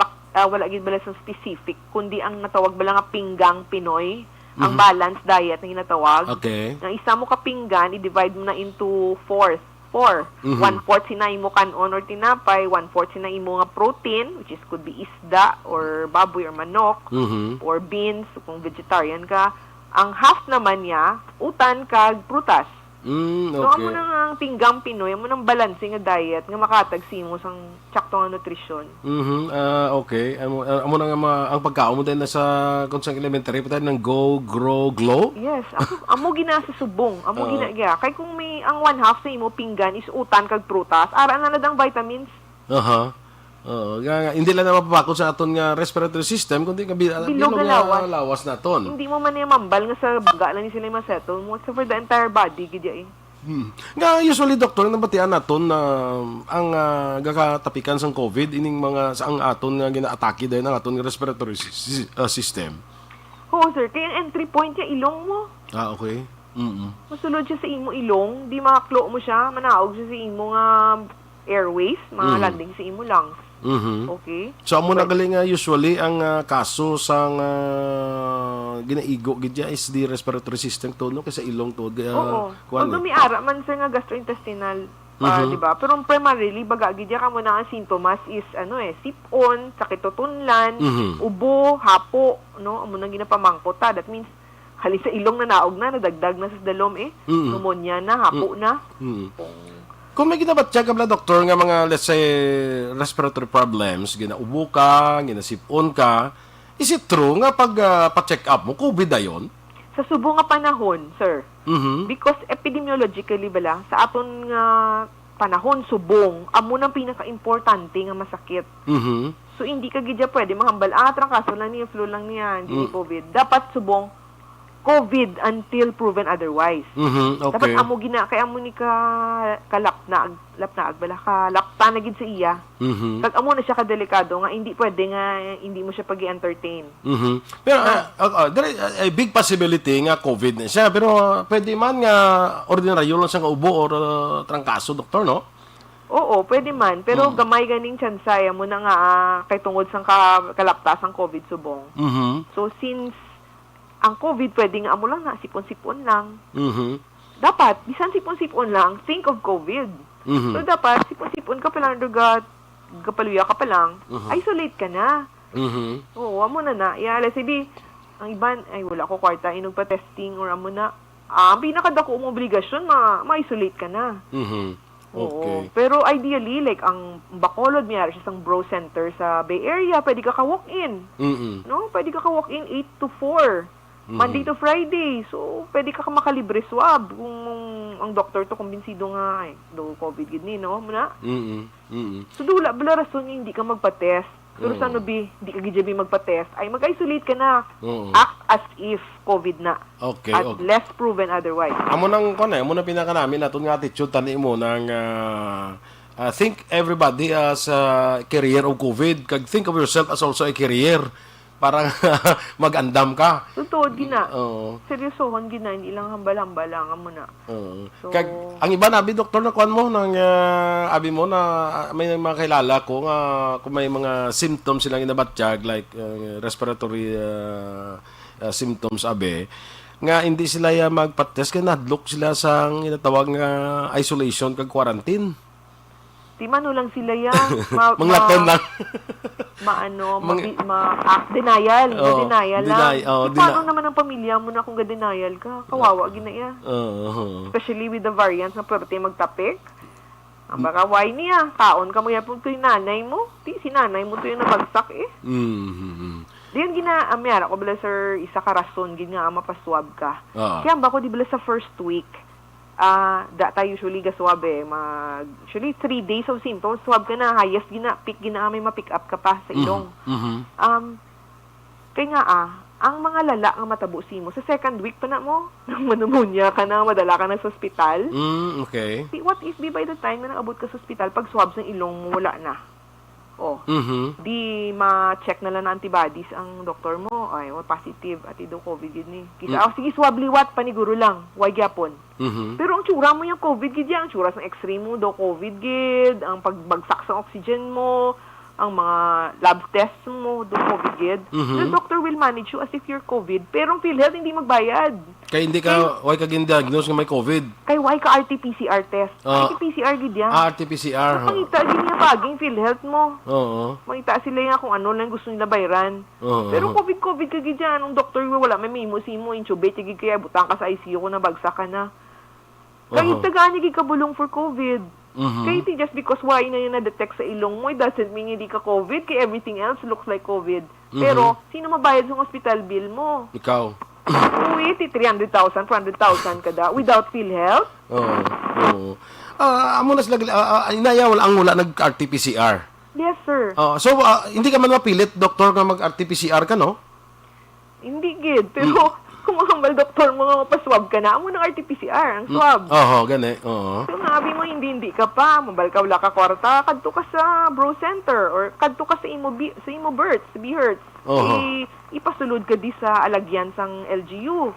specific, kundi ang natawag bala nga pinggang Pinoy, ang balanced diet na ginatawag. Okay. Ang isa mo ka pinggan, i-divide mo na into 4. 1/4 sina imo kanon or tinapay, 1/4 sina imo nga protein, which is could be isda or baboy or manok, or beans kung vegetarian ka. Ang half naman niya, utan kag prutas. Okay. So, amo na nga ang pinggang Pinoy, amo nang balancing nga diet nga makatag simo sang tsakto nga nutrition. Okay. Amo na nga ang pagkaon mo din na sa kung sa elementary pa tayo ng Go, Grow, Glow? Yes. Amo gina sa subong. Amo gina kay kung may ang 1/2 sa imo pinggan is utan kag prutas, ara na nadang vitamins. Hindi lang na mapapakot sa aton nga respiratory system, kundi nga bilog nga lawas naton. Hindi mo man niya mambal nga sa baga lang ni sila masettle mo for the entire body gid Nga usually doktor nabatian naton na ang gakatapikan sang COVID ining mga ang aton nga ginaatake dahil ang aton nga respiratory system. Oo sir, kaya ang entry point niya ilong mo. Okay. Masulod siya sa imo ilong, di makaklo mo siya, manaog siya sa imo nga airways, mga landing sa imo lungs. Okay. So amo nagaling usually ang kaso sang ginaigo gid is the respiratory system to no kaysa ilong to. Kung gumiara man sa nga gastrointestinal di ba? Pero primarily baga gid ka mo na ang sintomas is sipon, sakit tutunlan, ubo, hapo, no? Amo nang ginapamangkot ta. That means hali sa ilong na naog na, nadagdag na sa dalom pneumonia na, hapo na. Kung may ginabatya ka bala, doktor, nga mga, let's say, respiratory problems, ginaubo ka, ginasipon ka, is it true nga pag pa-check up mo, COVID na yun? Sa subo nga panahon, sir. Because epidemiologically bala, sa aton nga panahon, subong, amo nang pinaka-importante nga masakit. So, hindi ka gidya pwede mahambal, trangkaso lang niya, flu lang niya, hindi COVID. Dapat subong, COVID until proven otherwise. Okay. Dapat amo gina kay amo ni lapnaag bala ka lapta na gid sa iya. Kag amo na siya kadelikado nga hindi pwede nga hindi mo siya pag-entertain. Pero there is a big possibility nga COVID na siya, pero pwede man nga ordinaryo lang siya nga ubo or trangkaso, doktor, no? Oo, pwede man. Pero gamay ganing tsansaya mo na nga kay tungod sang kalaptas ang COVID subong. So, since ang COVID pwede nga amo lang na sipon-sipon lang. Dapat, bisan sipon-sipon lang, think of COVID. So, dapat, sipon-sipon ka pa lang, gapaluya ka pa lang, isolate ka na. Oo, amo na. Let's say, ang iban, ay wala ko kwarta, inog pa testing or amo na. Ang pinakadako mong obligasyon, ma-isolate ka na. Okay. Oo. Pero ideally, like, ang Bacolod, mayroon siya sa Bro Center sa Bay Area, pwede ka ka-walk-in. No? Pwede ka ka-walk-in 8 to 4. Monday to Friday. So, pwede ka makalibre swab kung ang doktor to kumbinsido nga, do COVID gid ni, no? Muna? So, dula, bala rason yung hindi ka magpa-test. Pero sa nubi, hindi ka gijabi magpa-test, ay mag-isolate ka na. Act as if COVID na. Okay. At less proven otherwise. Amo nang amo na pinaka namin naton nga attitude tani mo nang think everybody as a carrier of COVID. Kag think of yourself as also a carrier para mag-andam ka. Totoo, gina. Seryosohon, gina. Hindi lang hambal-hambal lang mo na. So, kag, ang iba nabi, doktor, na kuhan mo, nang abi mo na may mga kilala ko nga kung may mga symptoms silang inabatyag like respiratory symptoms, abi, nga hindi sila magpa-test kaya nadlock sila sa inatawag nga isolation kag quarantine. Di mano lang sila yan. Manglaton lang. Denial. Denial lang. Paano naman ang pamilya mo na kung denial ka? Kawawa, ginaya. Especially with the variants na pwede magtapik. Ang baka, why niya? Kaon ka mo yan po ito yung nanay mo. Si nanay mo ito yung nabagsak eh. Diyan amyara ko bala sir, isa ka rason, gina mapaswab ka. Kaya ba ko di bala sa first week, data usually gaswab usually 3 days of symptoms, swab ka na, highest may ma-pick up ka pa sa ilong. Kaya nga ang mga lala nga matabo mo, sa second week pa na mo, nang pneumonia ka na, madala ka na sa ospital. Okay. What if by the time na nag-abot ka sa ospital, pag swab sa ilong mo, wala na. Di ma-check na lang na antibodies ang doktor mo, ay, positive, at ido COVID yun ni. Kita, sige, swab liwat, paniguro lang, why gyapon. Pero ang tsura mo yung COVID gid yan, ang tsura sa x-ray mo, do COVID gid, ang pagbagsak sa oxygen mo, ang mga lab tests mo, do COVID gid. The doctor will manage you as if you're COVID, pero ang PhilHealth hindi magbayad. Kaya hindi ka, why ka gin-diagnose nga may COVID? Kaya why ka RT-PCR test? RT-PCR gid yan. RT-PCR. Pangita din niya paging PhilHealth mo. Mangita sila nga kung ano lang gusto nila bayaran. Pero COVID ka gid yan. Ang doktor wala may mimo mo, intubate gid kaya butang ka sa ICU ko na bagsak ka na. Kahit tagaan niya gid kabulong for COVID. Kahit just because why na yun na-detect sa ilong mo, it doesn't mean hindi ka COVID, kaya everything else looks like COVID. Pero, sino mabayad sa hospital bill mo? Ikaw. Uy, 300,000, 400,000 kada, without PhilHealth? Amo na sila, inaya wala nag-RT-PCR. Yes, sir. So, hindi ka man mapilit, doktor, nga mag-RT-PCR ka, no? Hindi gid, pero kung ang doktor mo nga mapaswab ka na, amo ng RT-PCR, ang swab. Gani. So, sabi mo, hindi ka pa, mabal ka, wala ka kwarta, kadto ka sa Bro Center, or kadto ka sa imo Birds, sa B-Hertz. Ipasulod ka di sa alagyan sang LGU,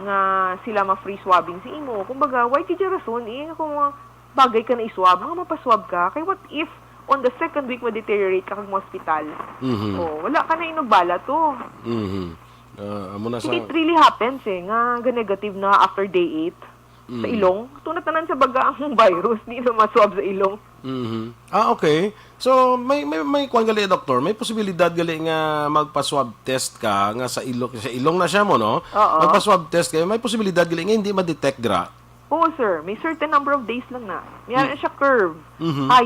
nga sila ma-free swabbing si imo. Kumbaga, why kaya rason, kung bagay ka na iswab, nga mapaswab ka, kay what if, on the second week, ma-deteriorate ka kag mo hospital? Wala ka na inugbala to. It really happens nga negative na after day 8 sa ilong. Tunat naman sa baga ang virus, di na maswab sa ilong. Okay. So, may kuwan gali, doktor, may posibilidad gali nga magpa-swab test ka nga sa ilong na siya mo, no? Magpa-swab test kayo, may posibilidad gali nga hindi ma-detect dra. Oo, sir. May certain number of days lang na. Mayroon siya curve.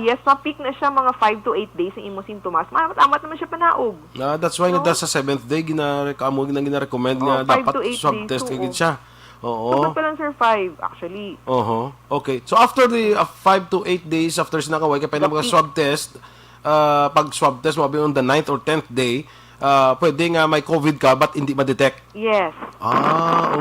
Yes, ma-peak na siya mga 5 to 8 days ang imo sintomas. Amat naman siya panaog. That's why nga sa 7th day, gina-recommend nga dapat swab test kagid siya. Dapat pa lang, sir, 5, actually. Okay. So, after the 5 to 8 days, after sinakaway, kaya pa na mga swab test, pag swab test, mabi on the 9th or 10th day, pwede nga may COVID ka but hindi ma-detect. Yes.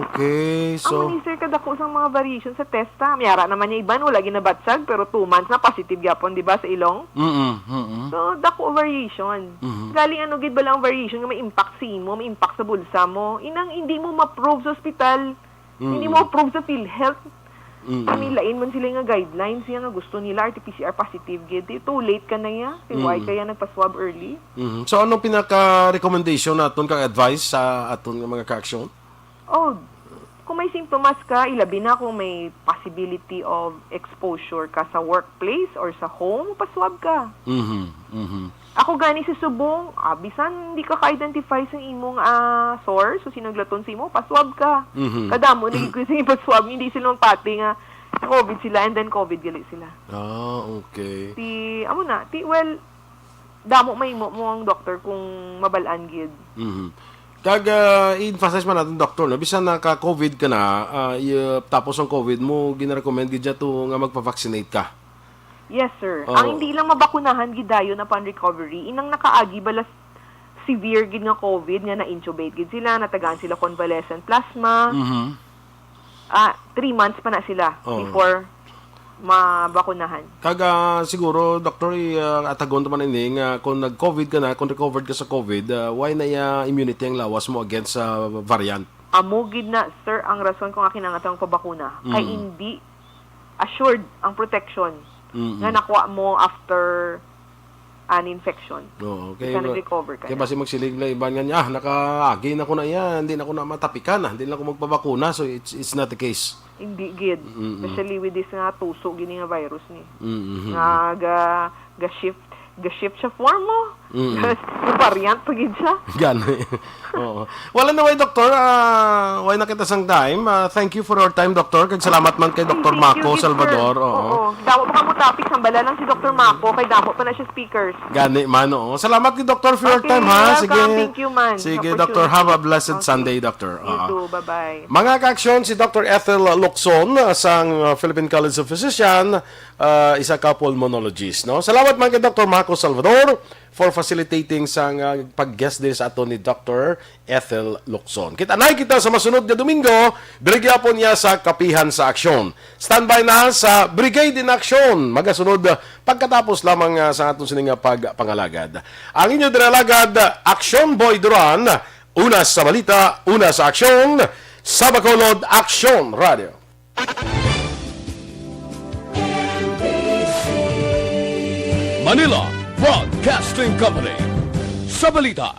Okay. Ang So, minister kadako sang mga variation sa testa. Mayara naman niya iban, wala ginabatsag, pero 2 months na positive gyapon, di ba, sa ilong? So, dako variation. Galing ano, gid ba lang variation nga may impact sa imo, may impact sa bulsa mo. Inang hindi mo ma-prove sa ospital, hindi mo ma-prove sa PhilHealth. Panilain man sila nga guidelines, siya nga gusto nila, RT-PCR positive gid. Too late ka na ya. Why kaya nagpa-swab early? So, anong pinaka-recommendation naton kang advice sa aton nga mga ka-aksyon? Oh, kung may simptomas ka, ilabi na kung may possibility of exposure ka sa workplace or sa home, paswab ka. Ako gani si Subong, bisan hindi ka ka-identify sa imong source, so sinaglaton sa imo, paswab ka. Kadamo, naging ko sa paswab, hindi sila magpati nga COVID sila and then COVID gali sila. Okay. Well, damo may mo ang doktor kung mabalaan gid. Kag i-emphasize man natin, doktor, no? Bisan naka-COVID ka na, tapos ang COVID mo, gina-recommend gid to nga magpa-vaccinate ka. Yes, sir. Ang hindi lang mabakunahan gidayo na pan recovery, inang nakaagi bala severe gid nga COVID nga na-intubate gid sila, natagaan sila convalescent plasma. 3 months pa na sila before mabakunahan. Kaga siguro, doktor, atagon naman ini nga kung nag-COVID ka na, kung recovered ka sa COVID, why na immunity ang lawas mo against sa variant? Amugid na, sir, ang rason kung akin ang atang pabakuna. Kay hindi assured ang protection nga nakuha mo after an infection. Okay. Kaya nag-recover ka Kaya na. basi magsilig na iban nga niya, nakaagi na ko na yan, hindi na ko na matapikan, hindi na ako magpabakuna, so it's not the case. Hindi gid. Especially with this nga tuso gini nga virus ni. Nga ga-shift siya form mo. Yung variant pa gid siya. Gani. Oo. Wala na way, doktor. Why na kita sang time. Thank you for your time, doktor. Kag salamat man kay Dr. Thank Mako you, Salvador. sir. Oo. Dawa pa mo topic sambala lang si Dr. Mako kay damo pa na siya speakers. Gani man, oo. Salamat kay Doktor for your time, ha? welcome. Sige. Thank you, man. Sige, Opportunity. Doktor. Have a blessed Sunday, Doktor. You too. Bye-bye. Mga ka-aksyon, si Dr. Ethel Locson sang Philippine College of Physicians, isa ka pulmonologist. No? Salamat man kay Dr. Marco Salvador for facilitating sang pag-guest din sa ato ni Dr. Ethel Locson. Kita-nay kita sa masunod na Domingo, birigya po niya sa Kapehan sa Aksyon. Standby na sa Brigade in Action. Magasunod pagkatapos lamang sa atong sining pagpangalagad. Ang inyo dinalagad, Aksyon Boy Duran, una sa balita, una sa aksyon, sa Bacolod, Aksyon Radio. Manila Broadcasting Company. Sa balita,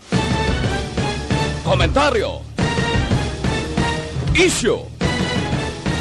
komentaryo, issue,